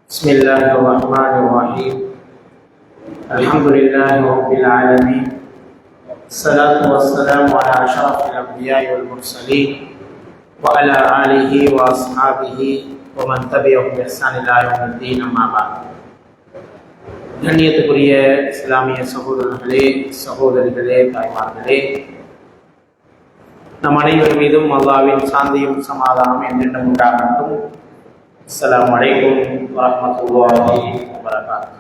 بسم الله الرحمن الرحيم الحمد لله رب العالمين الصلاة والسلام على أشرف الأنبياء والمرسلين وعلى آله وأصحابه ومن تبعهم بإحسان إلى يوم الدين أما بعد. கண்ணியத்துக்குரிய இஸ்லாமிய சகோதரர்களே, சகோதரிகளே, தாய்மார்களே, நம் அனைவர் மீதும் அல்லாஹ்வின் சாந்தியும் சமாதானம் என்றென்றும் உண்டாகட்டும். அஸ்ஸலாமு அலைக்கும் வரஹ்மத்துல்லாஹி வபரகாத்துஹு.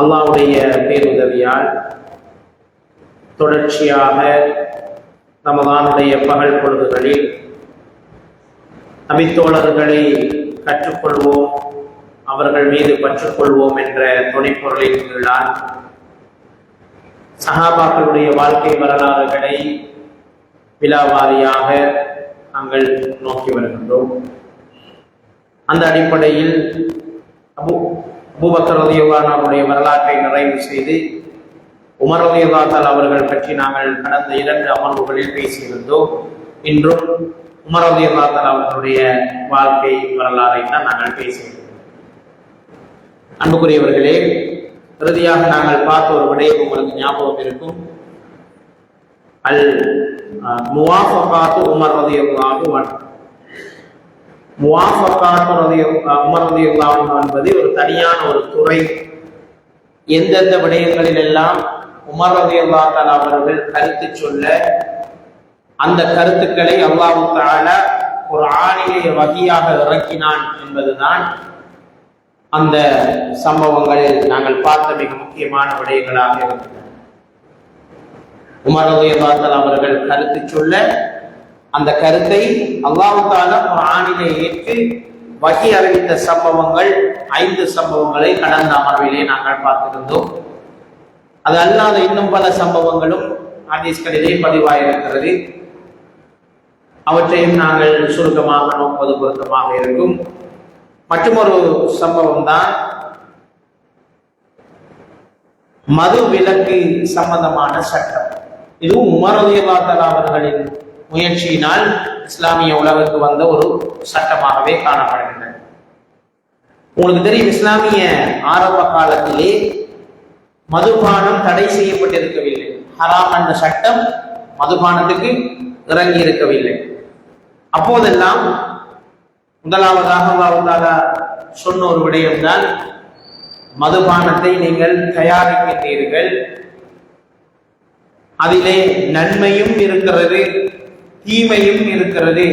அல்லாஹ்வுடைய பேருதவியால் தொடர்ச்சியாக ரமதானுடைய பகல் பொழுதுகளில் நபித்தோழர்களை கற்றுக்கொள்வோம், அவர்கள் மீது பற்றுக்கொள்வோம் என்ற துணைப்பொருளின் கீழால் சஹாபாக்களுடைய வாழ்க்கை வரலாறுகளை விலாவாரியாக நாங்கள் நோக்கி வருகின்றோம். அந்த அடிப்படையில் அபூபக்கர் ரலியல்லாஹு அன்ஹு அவருடைய வரலாற்றை நிறைவு செய்து உமர் ரலியல்லாஹு தஆலா அவர்கள் பற்றி நாங்கள் கடந்த 2 அமர்வுகளில் பேசியிருந்தோம். இன்றும் உமர் ரலியல்லாஹு தஆலா அவர்களுடைய வாழ்க்கை வரலாறை தான் நாங்கள் பேசியிருந்தோம். அன்புக்குரியவர்களே, இறுதியாக நாங்கள் பார்த்த ஒரு விடயம் உங்களுக்கு ஞாபகம் இருக்கும். அல் முவாஃபகாத்து உமர் ரலியல்லாஹு அன்ஹு. முவாஃபகாத்து உமர் ரலியல்லாஹு அன்ஹு என்பது ஒரு தனியான ஒரு துறை. எந்தெந்த விடயங்களில் எல்லாம் உமர் ரலியல்லாஹு தஆலா அவர்கள் கருத்து சொல்ல அந்த கருத்துக்களை அல்லாஹ் தஆலா குர்ஆனிலே வஹியாக இறக்கினான் என்பதுதான் அந்த சம்பவங்களில் நாங்கள் பார்த்த மிக முக்கியமான விடயங்களாக இருந்தன. உமர் ரலியல்லாஹு தஆலா அவர்கள் கருத்து சொல்ல அந்த கருத்தை அல்லாஹ் தஆலா குர்ஆனிலே ஏற்று வஹி அறிவித்த சம்பவங்கள் 5 சம்பவங்களை கடந்த அமர்விலே நாங்கள் பார்த்திருந்தோம். அது அல்லாத இன்னும் பல சம்பவங்களும் ஹதீஸ்களிலே பதிவாயிருக்கிறது. அவற்றையும் நாங்கள் சுருக்கமாக நோக்குவது பொருத்தமாக இருக்கும். மற்றொரு சம்பவம் தான் மது விலக்கு சம்பந்தமான சட்டம். இதுவும் உமர் ரலியல்லாஹு தஆலா அவர்களின் முயற்சியினால் இஸ்லாமிய உலகுக்கு வந்த ஒரு சட்டமாகவே காணப்படுகின்றன. உங்களுக்கு தெரியும், இஸ்லாமிய ஆரம்ப காலத்திலே மதுபானம் தடை செய்யப்பட்டிருக்கவில்லை. ஹராம் என்ற சட்டம் மதுபானத்துக்கு இறங்கி இருக்கவில்லை. அப்போதெல்லாம் முதலாவதாக அல்லாஹ் தஆலா சொன்ன ஒரு விடயம்தான், மதுபானத்தை நீங்கள் தயாரிக்கின்றீர்கள், அதிலே நன்மையும் இருக்கிறது, தீமையும் இருக்கிறது,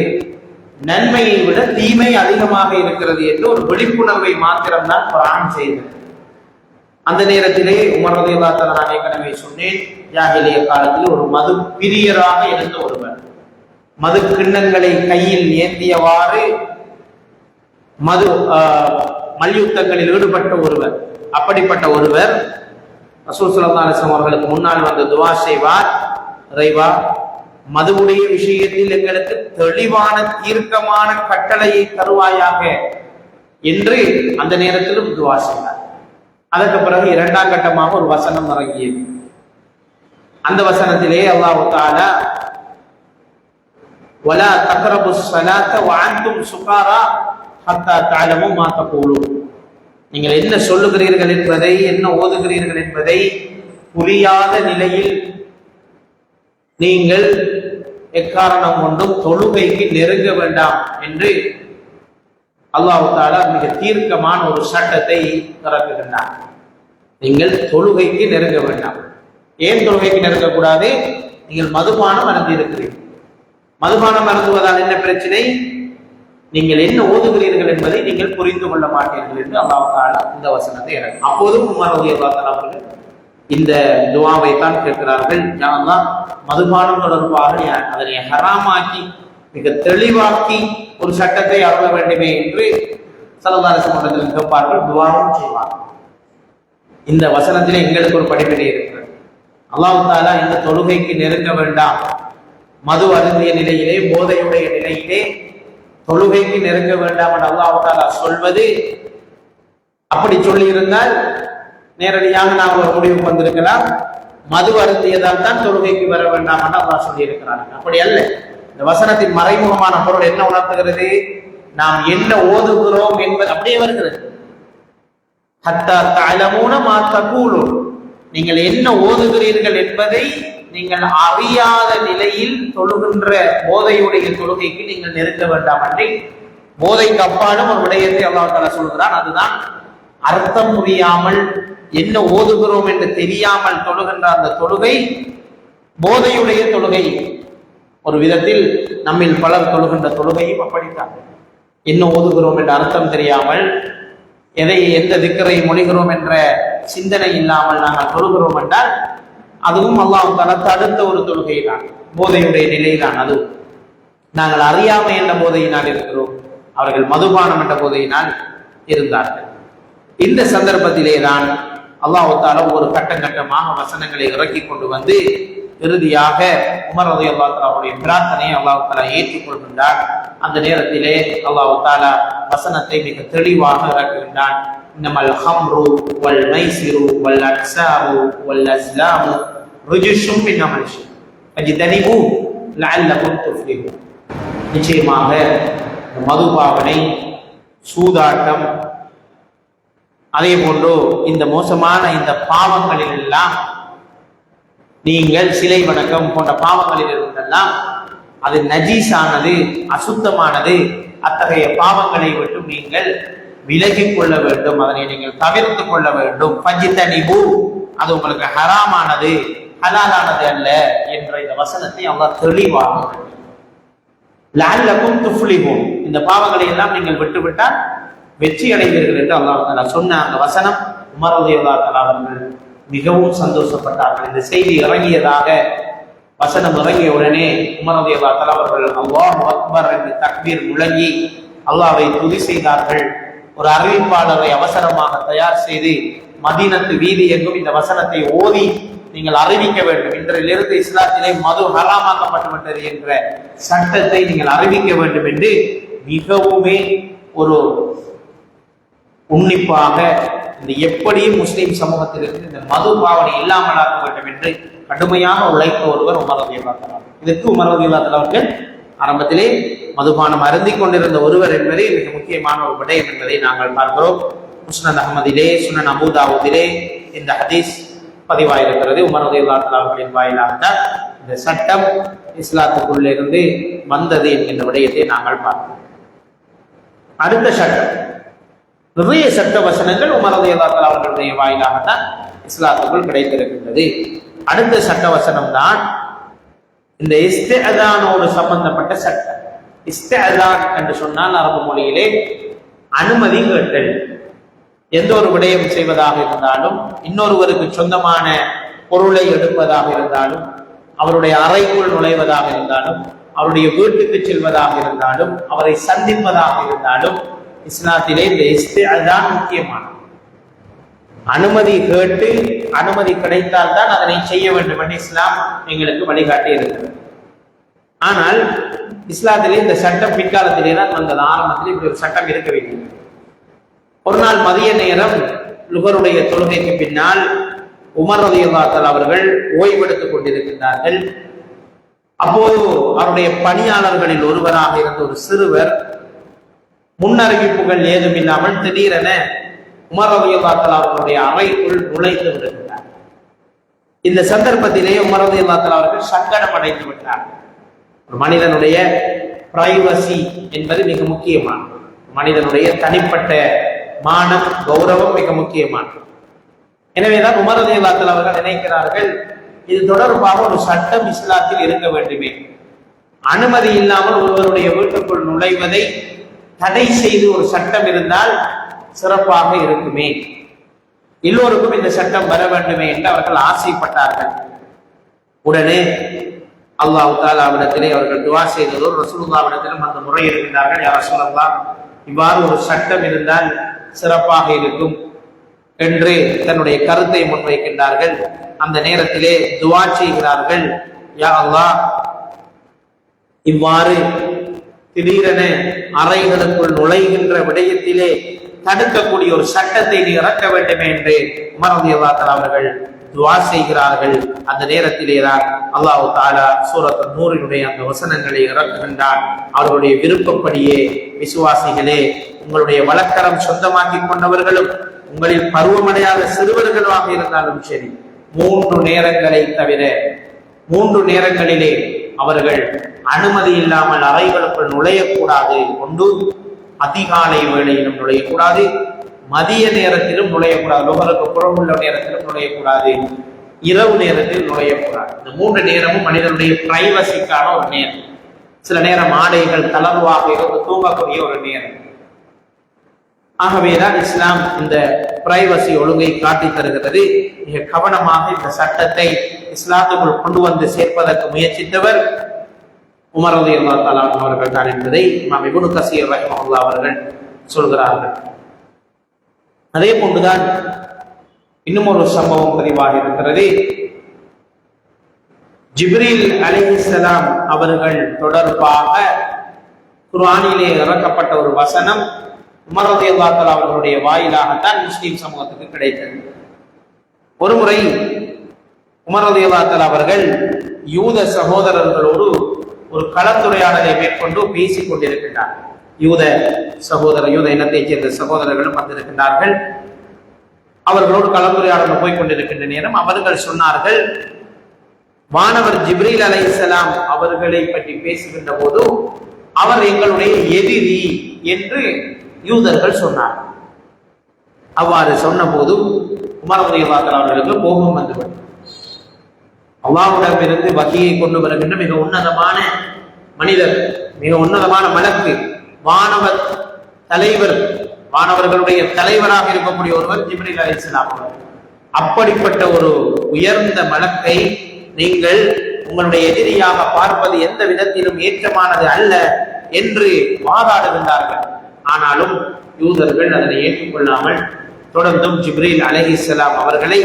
நன்மையை விட தீமை அதிகமாக இருக்கிறது என்று ஒரு விழிப்புணர்வை மாத்திரம்தான் குர்ஆன் செய்தது. அந்த நேரத்திலே உமர் ரலியல்லாஹு தஆலா, நான் ஏற்கனவே சொன்னேன், ஜாஹிலிய காலத்தில் ஒரு மது பிரியராக இருந்த ஒருவர், மது கிண்ணங்களை கையில் ஏந்தியவாறு மது மல்யுத்தங்களில் ஈடுபட்ட ஒருவர். அப்படிப்பட்ட ஒருவர் ரசூல் ஸல்லல்லாஹு அலைஹி வஸல்லம் அவர்களுக்கு முன்னால் வந்து துஆ செய்வார், இறைவா, மதுவுடைய விஷயத்தில் எங்களுக்கு தெளிவான தீர்க்கமான கட்டளையை தருவாயாக என்று அந்த நேரத்திலும் துஆ செய்வார். அதற்கு பிறகு 2ஆம் கட்டமாக ஒரு வசனம் இறங்கியது. அந்த வசனத்திலே அல்லாஹ் தஆலா வலா தக்ரபுஸ் ஸலாத்த வஅன்தும் சுகாரா ஹத்தா தஅலமு மா தகூலூன். நீங்கள் என்ன சொல்லுகிறீர்கள் என்பதை, என்ன ஓதுகிறீர்கள் என்பதை புரியாத நிலையில் நீங்கள் எக்காரணம் கொண்டும் தொழுகைக்கு நெருங்க வேண்டாம் என்று அல்லாஹ் தஆலா மிக தீர்க்கமான ஒரு சட்டத்தை இறக்குகின்றார். நீங்கள் தொழுகைக்கு நெருங்க வேண்டாம். ஏன் தொழுகைக்கு நெருங்கக்கூடாது? நீங்கள் மதுபானம் அருந்தி இருக்கிறீர்கள். மதுபானம் அருந்துவதால் என்ன பிரச்சனை? நீங்கள் என்ன ஓதுகிறீர்கள் என்பதை நீங்கள் புரிந்து கொள்ள மாட்டீர்கள் என்று அல்லாஹ் தஆலா இந்த வசனத்தை இறக்கும். அப்போதும் உமர் ரலியல்லாஹு தஆலா அவர்கள் இந்த துஆவை தான் கேட்கிறார்கள், யா அல்லாஹ், மதுபானம் தொடர்பாக அதனை ஹராமாக்கி மிக தெளிவாக்கி ஒரு சட்டத்தை அருள வேண்டுமே என்று ஸல்லல்லாஹு அலைஹி வஸல்லம் கேட்பார்கள், துஆவும் செய்வார்கள். இந்த வசனத்திலே எங்களுக்கு ஒரு படிப்பினை இருக்கிறது. அல்லாஹ் தஆலா இந்த தொழுகைக்கு நெருங்க வேண்டாம், மது அருந்திய நிலையிலே, போதையுடைய நிலையிலே தொழுகைக்கு நெருங்க வேண்டாம் என்று அல்லாஹ் தஆலா சொல்வது, அப்படி சொல்லி இருந்தால் நேரடியாக நாம் ஒரு முடிவுக்கு வந்திருக்கலாம், மது அருந்தியதால் தான் தொழுகைக்கு வர வேண்டாம் என்று அல்லாஹ் சொல்லி இருக்கிறார்கள். அப்படி அல்ல. இந்த வசனத்தின் மறைமுகமான பொருள் என்ன உணர்த்துகிறது? நாம் என்ன ஓதுகிறோம் என்பது அப்படியே வருகிறது. ஹத்தா தஅலமூன மா தகூலூன், நீங்கள் என்ன ஓதுகிறீர்கள் என்பதை நீங்கள் அறியாத நிலையில் தொழுகின்ற போதையுடைய தொழுகைக்கு நீங்கள் நெருங்க வேண்டாம். அன்றி போதைக்கு அப்பாலும் ஒரு விடயத்தை அல்லாஹ் தஆலா சொல்கிறான். அதுதான் அர்த்தம் புரியாமல் என்ன ஓதுகிறோம் என்று தெரியாமல் தொழுகின்ற அந்த தொழுகை போதையுடைய தொழுகை. ஒரு விதத்தில் நம்மில் பலர் தொழுகின்ற தொழுகையும் அப்படித்தான். என்ன ஓதுகிறோம் என்ற அர்த்தம் தெரியாமல், எந்த திக்கரை மொழிகிறோம் என்ற சிந்தனை இல்லாமல் நாங்கள் தொழுகிறோம் என்றால் அதுவும் அல்லாஹ் தஆலா தடுத்த ஒரு தொழுகை தான், போதையுடைய நிலைதான். அது நாங்கள் அறியாமை என்ற போதையினால் இருக்கிறோம், அவர்கள் மதுபானம் என்ற போதையினால் இருந்தார்கள். இந்த சந்தர்ப்பத்திலே தான் அல்லாஹ் தஆலா ஒரு கட்டமாக வசனங்களை இறக்கி கொண்டு வந்து இறுதியாக உமர் ரலியல்லாஹு தஆலா அவருடைய பிரார்த்தனையை அல்லாஹ் தஆலா ஏற்றுக்கொள்கின்றார். அந்த நேரத்திலே அல்லாஹ் தஆலா வசனத்தை மிக தெளிவாக இறக்குகின்றான். இன்னமல் ஹம்ரு வல் மைசிரு வல் அக்ஸாபு வல் அஸ்லாமு ருஜுஷும் மின் அமலி ஃபஜ்தனிபு லஅல்லகும் துஃப்லிஹூன். நிச்சயமாக மதுபாவனை, சூதாட்டம், அதே போன்று இந்த மோசமான இந்த பாவங்களில் எல்லாம், நீங்கள் சிலை வணக்கம் போன்ற பாவங்களில் இருந்தெல்லாம் அது நஜீஸானது, அசுத்தமானது. அத்தகைய பாவங்களை விட்டு நீங்கள் விலகிக் கொள்ள வேண்டும், அதனை நீங்கள் தவிர்த்து கொள்ள வேண்டும். ஃபஜ்தனிபு, அது உங்களுக்கு ஹராமானது, ஹலாலானது அல்ல என்ற இந்த வசனத்தை அல்லாஹ் தெளிவாக லஅல்லகும் துஃப்லிஹூன், இந்த பாவங்களை எல்லாம் நீங்கள் விட்டுவிட்டால் வெற்றி அடைவீர்கள் என்று அல்லாஹ் தஆலா சொன்ன அந்த வசனம் உமர் ரலியல்லாஹு தஆலா அவர்கள் மிகவும் சந்தோஷப்பட்டார்கள். இந்த செய்தி இறங்கியதாக வசனம் இறங்கிய உடனே உமர் ரலியல்லாஹு தஆலா அவர்கள் அல்லாஹு அக்பர் என்று தக்பீர் முழங்கி அல்லாஹ்வை துதி செய்தார்கள். ஒரு அறிவிப்பாளரை அவசரமாக தயார் செய்து மதீனத்து வீதி எங்கும் இந்த வசனத்தை ஓதி நீங்கள் அறிவிக்க வேண்டும், இன்றிலிருந்து இஸ்லாத்திலே மது ஹராமாக்கப்பட்டுவிட்டது என்ற சட்டத்தை நீங்கள் அறிவிக்க வேண்டும் என்று மிகவுமே ஒரு உன்னிப்பாக இந்த எப்படியும் முஸ்லிம் சமூகத்திலிருந்து இந்த மது பாவனை இல்லாமலாக்க வேண்டும் என்று கடுமையாக உழைத்த ஒருவர் உமர் ரலியல்லாஹு தஆலா. இதற்கு உமர் ரலியல்லாஹு தஆலா அவர்கள் ஆரம்பத்திலே மதுபானம் அருந்திக் கொண்டிருந்த ஒருவர் என்பது மிக முக்கியமான ஒரு விடயம் என்பதை நாங்கள் பார்க்கிறோம். முஸ்னத் அஹ்மதிலே, சுனன் அபூ தாவூதிலே இந்த ஹதீஸ் பதிவாயிருக்கிறது. உமர் ரலியல்லாஹு தஆலா அவர்களின் வாயிலாக இந்த சட்டம் இஸ்லாத்துக்குள்ளிருந்து வந்தது என்கின்ற விடயத்தை நாங்கள் பார்க்கிறோம். அடுத்த சட்டம், நிறைய சட்ட வசனங்கள் உமர் ரலியல்லாஹு தஆலா அவர்களுடைய வாயிலாகத்தான் இஸ்லாத்துக்குள் கிடைத்திருக்கின்றது. அடுத்த சட்ட வசனம் தான் இந்த இஸ்திஅதானோடு சம்பந்தப்பட்ட சட்டம். இஸ்திஅதான் என்று சொன்னால் அரபு மொழியிலே அனுமதி கேட்டல். எந்த ஒரு விடயம் செய்வதாக இருந்தாலும், இன்னொருவருக்கு சொந்தமான பொருளை எடுப்பதாக இருந்தாலும், அவருடைய அறைக்குள் நுழைவதாக இருந்தாலும், அவருடைய வீட்டுக்கு செல்வதாக இருந்தாலும், அவரை சந்திப்பதாக இருந்தாலும், இஸ்லாத்திலே இந்த இஸ்திஅதான் முக்கியமானது. அனுமதி கேட்டு அனுமதி கிடைத்தால் தான் அதனை செய்ய வேண்டும் என்று இஸ்லாம் எங்களுக்கு வழிகாட்டி இருக்கிறது. ஆனால் இஸ்லாத்திலே இந்த சட்டம் பிற்காலத்திலே தான் வந்தது. ஆரம்பத்தில் இப்படி ஒரு சட்டம் இருக்கவில்லை. ஒரு நாள் மதிய நேரம் லுகருடைய தொழுகைக்கு பின்னால் உமர் ரலியல்லாஹு தஆலா அவர்கள் ஓய்வெடுத்துக் கொண்டிருக்கின்றார்கள். அப்போது அவருடைய பணியாளர்களில் ஒருவராக இருந்த ஒரு சிறுவர் முன்னறிவிப்புகள் ஏதும் இல்லாமல் திடீரென உமர் ரலியல்லாஹு தஆலா அவர்களுடைய அறைக்குள் நுழைந்து விடுகிறார். இந்த சந்தர்ப்பத்திலே உமர் ரலியல்லாஹு தஆலா அவர்கள் சங்கடம் அடைந்து விட்டார். ஒரு மனிதனுடைய பிரைவசி என்பது மிக முக்கியமானது. மனிதனுடைய தனிப்பட்ட மானம், கௌரவம் மிக முக்கியமானது. எனவேதான் உமர் ரலியல்லாஹு தஆலா அவர்கள் நினைக்கிறார்கள், இது தொடர்பாக ஒரு சட்டம் இஸ்லாத்தில் இருக்க வேண்டுமே. அனுமதி இல்லாமல் ஒருவருடைய வீட்டுக்குள் நுழைவதை தடை செய்து ஒரு சட்டம் இருந்தால் சிறப்பாக இருக்குமே, எல்லோருக்கும் இந்த சட்டம் வர வேண்டுமே என்று அவர்கள் ஆசைப்பட்டார்கள். உடனே அல்லாஹ் தஆலாவிடத்திலே அவர்கள் துஆ செய்ததோடு ரசூலுல்லாஹ்விடத்திலும் அந்த முறை இருக்கின்றார்கள். யா ரசூலல்லாஹ், இவ்வாறு ஒரு சட்டம் இருந்தால் சிறப்பாக இருக்கும் என்று தன்னுடைய கருத்தை முன்வைக்கின்றார்கள். அந்த நேரத்திலே துஆ செய்கிறார்கள், யா அல்லாஹ், இவ்வாறு திடீரென அறைகளுக்குள் நுழைகின்ற விடயத்திலே தடுக்கக்கூடிய ஒரு சட்டத்தை நீ இறக்க வேண்டுமே என்று உமர் ரலியல்லாஹு தஆலா அவர்கள் துஆ செய்கிறார்கள். அந்த நேரத்திலே தான் அல்லாஹ் தஆலா சூரத் நூரினுடைய அந்த வசனங்களை இறக்குகின்றான். அவர்களுடைய விருப்பப்படியே விசுவாசிகளே, உங்களுடைய வழக்கரம் சொந்தமாக்கி கொண்டவர்களும் உங்களில் பருவமடையாத சிறுவர்களாக இருந்தாலும் சரி, 3 நேரங்களை தவிர 3 நேரங்களிலே அவர்கள் அனுமதி இல்லாமல் அறைகளுக்குள் நுழையக்கூடாது. ஒன்று, அதிகாலை வேளையிலும் நுழையக்கூடாது, மதிய நேரத்திலும் நுழையக்கூடாது, லோகருக்கு புறம் உள்ள நேரத்திலும் நுழையக்கூடாது, இரவு நேரத்தில் நுழையக்கூடாது. இந்த 3 நேரமும் மனிதனுடைய பிரைவசிக்கான ஒரு நேரம். சில நேரம் ஆடைகள் தளர்வாக இருந்து தூங்கக்கூடிய ஒரு நேரம். ஆகவேதான் இஸ்லாம் இந்த பிரைவசி ஒழுங்கை காட்டி தருகிறது. மிக கவனமாக இந்த சட்டத்தை இஸ்லாத்துக்குள் கொண்டு வந்து சேர்ப்பதற்கு முயற்சித்தவர் உமர் ரலியல்லாஹு தஆலா அவர்கள் தான் என்பதை இமாம் இப்னு கஸீர் ரஹிமஹுல்லாஹ் அவர்கள் சொல்கிறார்கள். அதே போன்றுதான் இன்னும் ஒரு சம்பவம் பதிவாக இருக்கிறது. ஜிப்ரீல் அலைஹிஸ்ஸலாம் அவர்கள் தொடர்பாக குர்ஆனிலே இறக்கப்பட்ட ஒரு வசனம் உமர் ரலியல்லாஹு தஆலா அவர்களுடைய வாயிலாகத்தான் முஸ்லிம் சமூகத்துக்கு கிடைத்தது. ஒருமுறை உமர் ரலியல்லாஹு தஆலா அவர்கள் யூத சகோதரர்களோடு ஒரு கலந்துரையாடலை மேற்கொண்டு பேசிக் கொண்டிருக்கின்றார். யூத இனத்தைச் சேர்ந்த சகோதரர்களும் வந்திருக்கின்றார்கள். அவர்களோடு கலந்துரையாடல் போய்கொண்டிருக்கின்ற நேரம் அவர்கள் சொன்னார்கள், வானவர் ஜிப்ரீல் அலைஹிஸ்ஸலாம் அவர்களை பற்றி பேசுகின்ற போது அவர் எங்களுடைய எதிரி என்று யூதர்கள் சொன்னார். அவ்வாறு சொன்ன போது உமர் ரலியல்லாஹு தஆலா அவர்களுக்கு கோபம் வந்துவிட்டது. அல்லாஹ்விடமிருந்து வஹீயை கொண்டு வருகின்ற மிக உன்னதமான மனிதர், மிக உன்னதமான மலக்கு, வானவர் தலைவர், வானவர்களுடைய தலைவராக இருக்கக்கூடிய ஒருவர் ஜிப்ரீல் அலைஹிஸ்ஸலாம் அவர்கள். அப்படிப்பட்ட ஒரு உயர்ந்த மலக்கை நீங்கள் உங்களுடைய எதிரியாக பார்ப்பது எந்த விதத்திலும் ஏற்றமானது அல்ல என்று வாதாடுகின்றார்கள். ஆனாலும் யூதர்கள் அதனை ஏற்றுக்கொள்ளாமல் தொடர்ந்தும் ஜிப்ரீல் அலைஹிஸ்ஸலாம் அவர்களை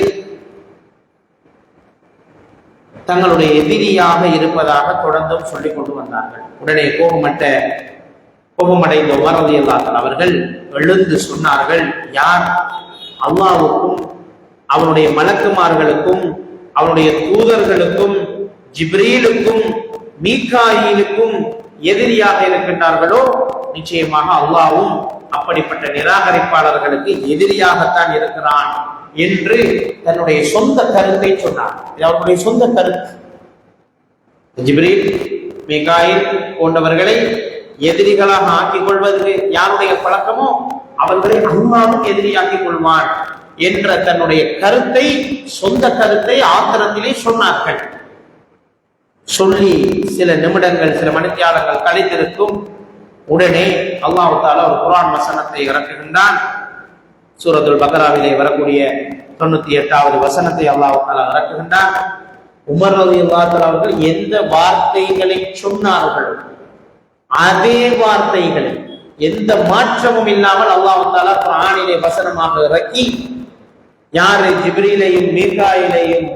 தங்களுடைய எதிரியாக இருப்பதாக தொடர்ந்தும் சொல்லிக் கொண்டு வந்தார்கள். உடனே கோபமடைந்த உமர் ரலியல்லாஹு தஆலா அவர்கள் எழுந்து சொன்னார்கள், யார் அல்லாஹ்வுக்கும் அவருடைய மலக்குமார்களுக்கும் அவருடைய தூதர்களுக்கும் ஜிப்ரீலுக்கும் மீகாயிலுக்கும் எதிரியாக இருக்கின்றார்களோ நிச்சயமாக அல்லாஹ்வும் அப்படிப்பட்ட நிராகரிப்பாளர்களுக்கு எதிரியாகத்தான் இருக்கிறான் என்று தன்னுடைய சொந்த கருத்தை சொன்னார். இது அவருடைய சொந்த கருத்து. ஜிப்ரீல் மீகாயில் போன்றவர்களை எதிரிகளாக ஆக்கிக் கொள்வது யாருடைய பழக்கமோ அவர்களை அல்லாஹ்வும் எதிரியாக்கிக் கொள்வான் என்ற தன்னுடைய கருத்தை, சொந்த கருத்தை ஆத்திரத்திலே சொன்னார்கள். சொல்லி சில நிமிடங்கள், சில மணித்தியாலங்கள் கழித்திருக்கும். உடனே அல்லாஹ் தஆலா ஒரு குர்ஆன் வசனத்தை இறக்குகின்றான். சூரத்துல் பக்ராவிலே வரக்கூடிய 98வது வசனத்தை அல்லாஹ் தஆலா இறக்குகின்றான். உமர் ரலியல்லாஹு தஆலா அவர்கள் எந்த வார்த்தைகளை சொன்னார்களோ அதே வார்த்தைகளை எந்த மாற்றமும் இல்லாமல் அல்லாஹ் தஆலா குர்ஆனிலே வசனமாக இறக்கி, யாரு ஜிப்ரீலையும் மீகாயிலையும்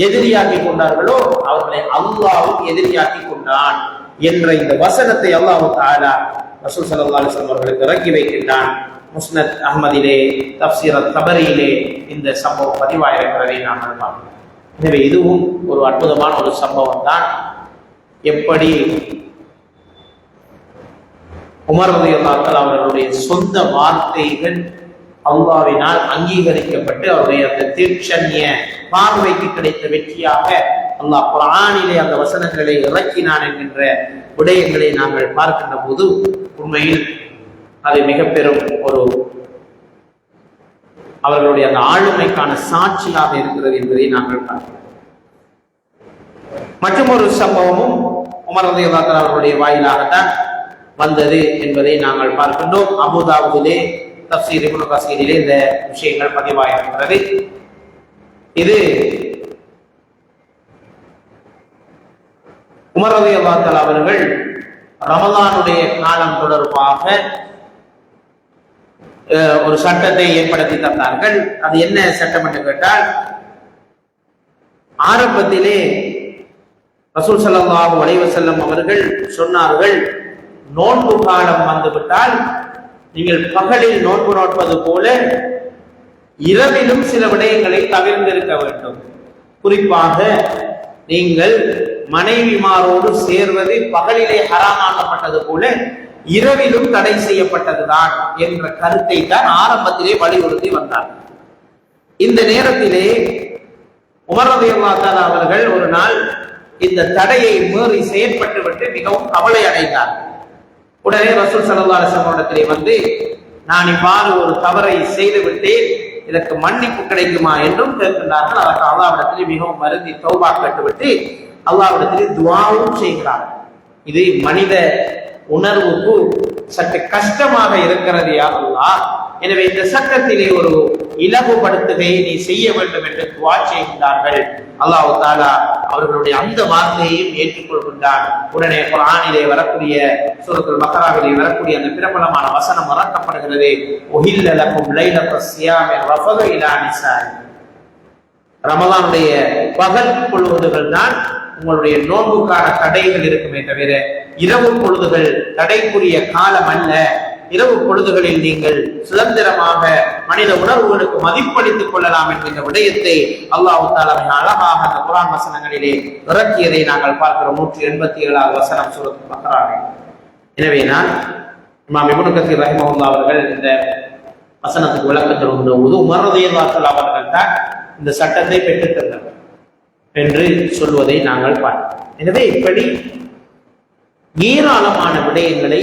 எதிரியாக்கி கொண்டார்களோ அவர்களை அல்லாஹ்வும் எதிரியாக்கி கொண்டான் என்ற இந்த வசனத்தை அல்லாஹ் தஆலா ரசூல் ஸல்லல்லாஹு அலைஹி வஸல்லம் அவர்களுக்கு இறக்கி வைக்கின்றான். முஸ்னத் அஹ்மதிலே, தஃப்சீர் தபரியிலே இந்த சம்பவம் பதிவாயிருக்கிறதை நாங்கள் பார்க்கிறோம். எனவே இதுவும் ஒரு அற்புதமான ஒரு சம்பவம் தான். எப்படி உமர் ரலியல்லாஹு தஆலா அவர்களுடைய சொந்த வார்த்தைகள் அல்லாஹ்வினால் அங்கீகரிக்கப்பட்டு அவருடைய அந்த தீட்சண்ய பார்வைக்கு கிடைத்த வெற்றியாக அல்லாஹ் குர்ஆனிலே அந்த வசனங்களை இறக்கினான் என்கின்ற விடயங்களை நாங்கள் பார்க்கின்ற போது உண்மையில் அது மிக பெரும் ஒரு அவர்களுடைய அந்த ஆளுமைக்கான சாட்சியாக இருக்கிறது என்பதை நாங்கள் பார்க்கிறோம். மற்றும் ஒரு சம்பவமும் உமர் ரலியல்லாஹு தஆலா அவர்களுடைய வாயிலாகத்தான் வந்தது என்பதை நாங்கள் பார்க்கின்றோம். அபூதாவுதிலே தஃப்சீர் இப்னு கஸீரிலே இந்த விஷயங்கள் பதிவாயிருக்கிறது. இது உமர் ரலியல்லாஹு தஆலா அவர்கள் ரமலானுடைய காலம் தொடர்பாக ஒரு சட்டத்தை ஏற்படுத்தி தந்தார்கள். அது என்ன சட்டம் என்று கேட்டால், ஆரம்பத்திலே ரசூல் ஸல்லல்லாஹு அலைஹி வஸல்லம் அவர்கள் சொன்னார்கள், நோன்பு காலம் வந்துவிட்டால் நீங்கள் பகலில் நோன்பு நோட்பது போல இரவிலும் சில விடயங்களை தவிர்ந்திருக்க வேண்டும். குறிப்பாக நீங்கள் மனைவிமாரோடு சேர்வது பகலிலே ஹராமாக்கப்பட்டது போல இரவிலும் தடை செய்யப்பட்டதுதான் என்ற கருத்தை தான் ஆரம்பத்திலே வலியுறுத்தி வந்தார். இந்த நேரத்திலே உமர் ரலியல்லாஹு தஆலா அவர்கள் ஒரு நாள் இந்த தடையை மீறி செயற்பட்டுவிட்டு மிகவும் கவலை அடைந்தார். உடனே ரசூல் ஸல்லல்லாஹு அலைஹி வஸல்லம் வந்து, நான் இவ்வாறு ஒரு தவறை செய்துவிட்டேன், இதற்கு மன்னிப்பு கிடைக்குமா என்றும் கேட்கின்றார்கள். அதற்கு அல்லாஹ்விடத்திலே மிகவும் வருந்தி தௌபா கேட்டுவிட்டு அல்லாஹ்விடத்திலே துஆவும் செய்கிறார். இது மனித உணர்வுக்கு சற்று கஷ்டமாக இருக்கிறது யா அல்லாஹ், எனவே இந்த சட்டத்திலே ஒரு இலகுபடுத்துகையை நீ செய்ய வேண்டும் என்று துஆ செய்கின்றார்கள். அல்லாஹ் தஆலா அவர்களுடைய அந்த வார்த்தையையும் ஏற்றுக்கொள்கின்றார். உடனே குர்ஆனிலே வரக்கூடிய சூரத்துல் பக்ராவிலே வரக்கூடிய அந்த பிரபலமான வசனம் இறக்கப்படுகிறது. உஹில்ல லகும் லைலத்துஸ் ஸியாமி ரஃபது இலா நிசாஇ. ரமலானுடைய பகல் பொழுதுகள் தான் உங்களுடைய நோன்புக்கான தடைகள் இருக்குமே தவிர இரவு பொழுதுகள் தடைக்குரிய காலம் அல்ல. இரவு பொழுதுகளில் நீங்கள் சுதந்திரமாக மனித உணர்வுகளுக்கு மதிப்பளித்துக் கொள்ளலாம் என்கின்ற விடயத்தை அல்லாஹ் தஆலா அழகாக அந்த குர்ஆன் வசனங்களிலே இறக்கியதை நாங்கள் பார்க்கிறோம். 187வது வசனம் சூரத்துல் பக்ரா. எனவே நான் இமாம் இப்னு கஸீர் ரஹிமஹுல்லாஹ் அவர்கள் இந்த வசனத்துக்கு விளக்கம் தரும்போது உமர் ரலியல்லாஹு தஆலா அவர்கள் தான் இந்த சட்டத்தை பெற்றுத் தந்தவர் என்று சொல்வதை நாங்கள் பார்க்கிறோம். எனவே இப்படி ஏராளமான விடயங்களை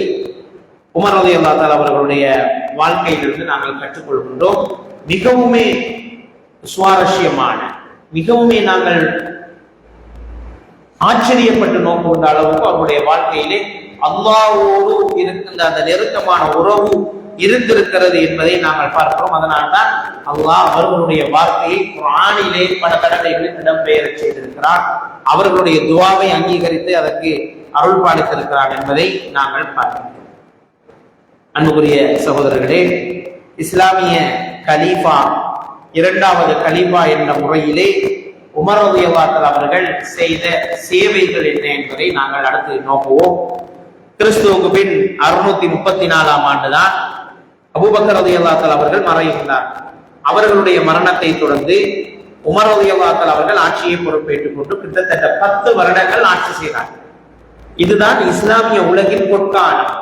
உமர் ரலியல்லாஹு தஆலா அவர்களுடைய வாழ்க்கையிலிருந்து நாங்கள் கற்றுக்கொள்கின்றோம். மிகவுமே சுவாரஸ்யமான, மிகவுமே நாங்கள் ஆச்சரியப்பட்டு நோக்குகின்ற அளவுக்கு அவருடைய வாழ்க்கையிலே அல்லாஹ்வோடு இருக்கின்ற அந்த நெருக்கமான உறவு இருந்திருக்கிறது என்பதை நாங்கள் பார்க்கிறோம். அதனால்தான் அல்லாஹ் அவர்களுடைய வாழ்க்கையை குர்ஆனிலே பல தடவைகளில் இடம்பெயர செய்திருக்கிறார். அவர்களுடைய துஆவை அங்கீகரித்து அதற்கு அருள் பாலித்திருக்கிறார் என்பதை நாங்கள் பார்க்கிறோம். அன்புக்குரிய சகோதரர்களே, இஸ்லாமிய கலீஃபா, இரண்டாவது கலீஃபா என்ற முறையிலே உமர் ரலியல்லாஹு தஆலா அவர்கள் செய்த சேவைகள் என்ன என்பதை நாங்கள் அடுத்து நோக்குவோம். கிறிஸ்துவுக்கு பின் 634ஆம் ஆண்டுதான் அபூபக்கர் ரலியல்லாஹு தஆலா அவர்கள் மறைகின்றார். அவர்களுடைய மரணத்தை தொடர்ந்து உமர் ரலியல்லாஹு தஆலா அவர்கள் ஆட்சியை பொறுப்பேற்றுக் கொண்டு கிட்டத்தட்ட 10 வருடங்கள் ஆட்சி செய்தார். இதுதான் இஸ்லாமிய உலகின் பொற்காலம்.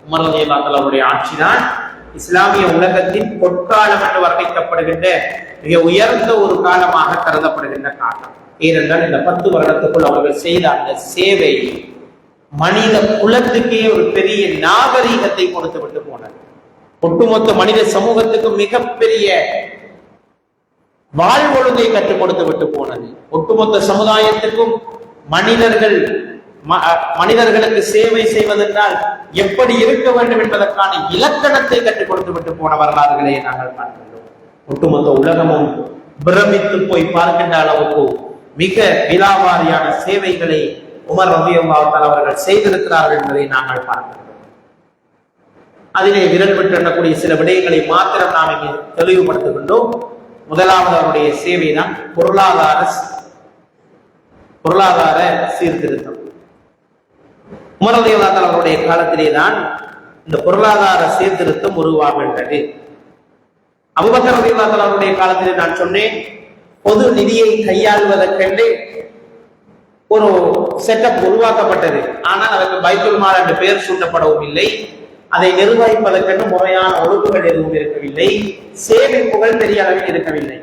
உமர் ரலியல்லாஹு தஆலா அவருடைய ஆட்சிதான் இஸ்லாமிய உலகத்தின் பொற்காலம் என்று வர்ணிக்கப்படுகின்ற மிக உயர்ந்த ஒரு காலமாக கருதப்படுகின்ற காலம். ஏனென்றால் இந்த 10 வருடத்துக்குள் அவர்கள் செய்த அந்த சேவை மனித குலத்துக்கே ஒரு பெரிய நாகரீகத்தை கொடுத்து விட்டு போனது. ஒட்டுமொத்த மனித சமூகத்துக்கு மிகப்பெரிய வாழ்வொழுங்கை கற்றுக் கொடுத்து விட்டு போனது. ஒட்டுமொத்த சமுதாயத்துக்கும் மனிதர்களுக்கு சேவை செய்வதென்றால் எப்படி இருக்க வேண்டும் என்பதற்கான இலக்கணத்தை கற்றுக் கொடுத்து விட்டு போன வரலாறுகளை நாங்கள் பார்க்கின்றோம். ஒட்டுமொத்த உலகமும் பிரமித்து போய் பார்க்கின்ற அளவுக்கு மிக விலாவாரியான சேவைகளை உமர் ரலியல்லாஹு தஆலா அவர்கள் செய்திருக்கிறார்கள் என்பதை நாங்கள் பார்க்கிறோம். அதிலே விரல் விட்டு எண்ணக்கூடிய சில விடயங்களை மாத்திரம் நாம் இங்கே தெளிவுபடுத்துகின்றோம். முதலாவது அவருடைய சேவை தான் பொருளாதார சீர்திருத்தம். உமர் ரலியல்லாஹு தஆலா அவருடைய காலத்திலே தான் இந்த பொருளாதார சீர்திருத்தம் உருவாகின்றது. அபூபக்கர் ரலியல்லாஹு தஆலா அவருடைய காலத்திலே நான் சொன்னேன், பொது நிதியை கையாள்வதற்கென்று ஒரு செட்டப் உருவாக்கப்பட்டது. ஆனால் அதற்கு பைத்துல் மால் என்ற பெயர் சூட்டப்படவும் இல்லை. அதை நிர்வகிப்பதற்கென்று முறையான ஒழுங்குகள் எதுவும் இருக்கவில்லை. சேமிப்புகள் பெரிய அளவில் இருக்கவில்லை.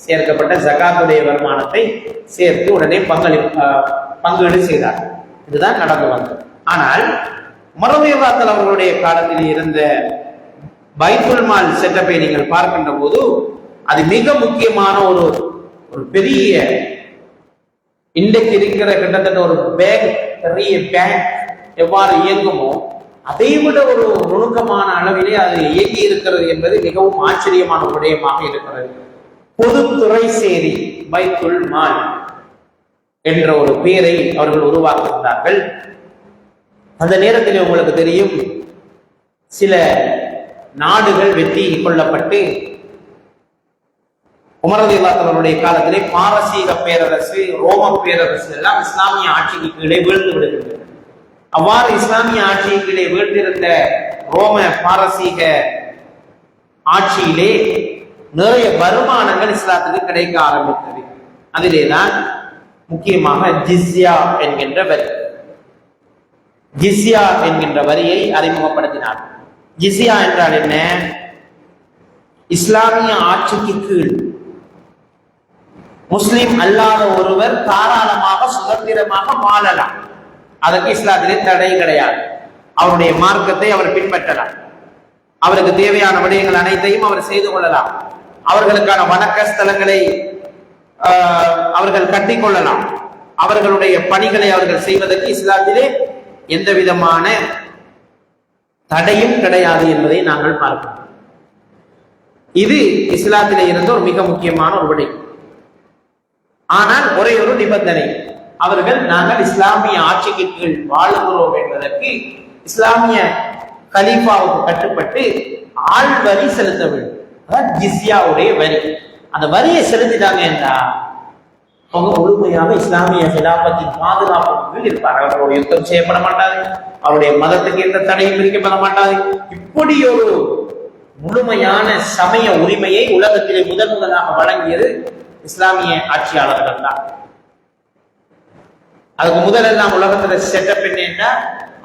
சேர்க்கப்பட்ட ஜகாத்துடைய வருமானத்தை சேர்த்து உடனே பங்கீடு செய்தார். இதுதான் நடந்து வந்தது. ஆனால் உமர் ரலியல்லாஹு தஆலா அவர்களுடைய காலத்தில் இருந்த பைத்துல் மால் செட்டப்பை நீங்கள் பார்க்கின்ற போது அது மிக முக்கியமான ஒரு பெரிய, இன்றைக்கு இருக்கிற கிட்டத்தட்ட ஒரு பெரிய பேங்க் எவ்வாறு இயங்குமோ அதை விட ஒரு நுணுக்கமான அளவிலே அது இயங்கி இருக்கிறது என்பது மிகவும் ஆச்சரியமான விடயமாக இருக்கிறது. பொதுத்துறை சேரி பைத்துல் மால் என்ற ஒரு பெயரை அவர்கள் உருவாக்குகிறார்கள். அந்த நேரத்தில் உங்களுக்கு தெரியும், சில நாடுகள் வெற்றி கொள்ளப்பட்டு உமர் ரலியல்லாஹு தஆலா அவருடைய காலத்திலே பாரசீக பேரரசு, ரோம பேரரசு எல்லாம் இஸ்லாமிய ஆட்சிக்கு கீழே வீழ்ந்து விடுகின்றன. அவ்வாறு இஸ்லாமிய ஆட்சிக்கு கீழே வீழ்ந்திருந்த ரோம பாரசீக ஆட்சியிலே நிறைய வருமானங்கள் இஸ்லாத்துக்கு கிடைக்க ஆரம்பித்தது. அதிலேதான் முக்கியமாக ஜிஸ்யா என்கின்ற வரி, ஜிஸ்யா என்கின்ற வரியை அறிமுகப்படுத்தினார். ஜிஸ்யா என்றால் என்ன? இஸ்லாமிய ஆட்சிக்கு கீழ் முஸ்லிம் அல்லாத ஒருவர் தாராளமாக சுதந்திரமாக வாழலாம். அதற்கு இஸ்லாத்திலே தடை கிடையாது. அவருடைய மார்க்கத்தை அவர் பின்பற்றலாம். அவருக்கு தேவையான விடயங்கள் அனைத்தையும் அவர் செய்து கொள்ளலாம். அவர்களுக்கான வணக்க ஸ்தலங்களை அவர்கள் கட்டிக்கொள்ளலாம். அவர்களுடைய பணிகளை அவர்கள் செய்வதற்கு இஸ்லாத்திலே எந்த விதமான தடையும் கிடையாது என்பதை நாங்கள் பார்க்கிறோம். இது இஸ்லாத்திலே இருந்த ஒரு மிக முக்கியமான ஒரு விடயம். ஆனால் ஒரே ஒரு நிபந்தனை, அவர்கள் நாங்கள் இஸ்லாமிய ஆட்சிக்கு கீழ் வாழுகிறோம் என்பதற்கு இஸ்லாமிய கலீஃபாவுக்கு கட்டுப்பட்டு ஆள் வரி செலுத்த வேண்டும். அதான் ஜிஸ்யாவுடைய வரி. அந்த வரியை செலுத்திட்டாங்க என்றா அவங்க முழுமையாக இஸ்லாமிய ஹிலாபத்தின் பாதுகாப்பு இருப்பார். அவர்களுடைய யுத்தம் செய்யப்பட மாட்டாது, அவருடைய மதத்துக்கு எந்த தடையும் விதிக்கப்பட மாட்டாது. இப்படி ஒரு முழுமையான சமய உரிமையை உலகத்திலே முதலாக வழங்கியது இஸ்லாமிய ஆட்சியாளர்கள் தான். அதுக்கு முதலெல்லாம் உலகத்தில் செட்டப் என்ன,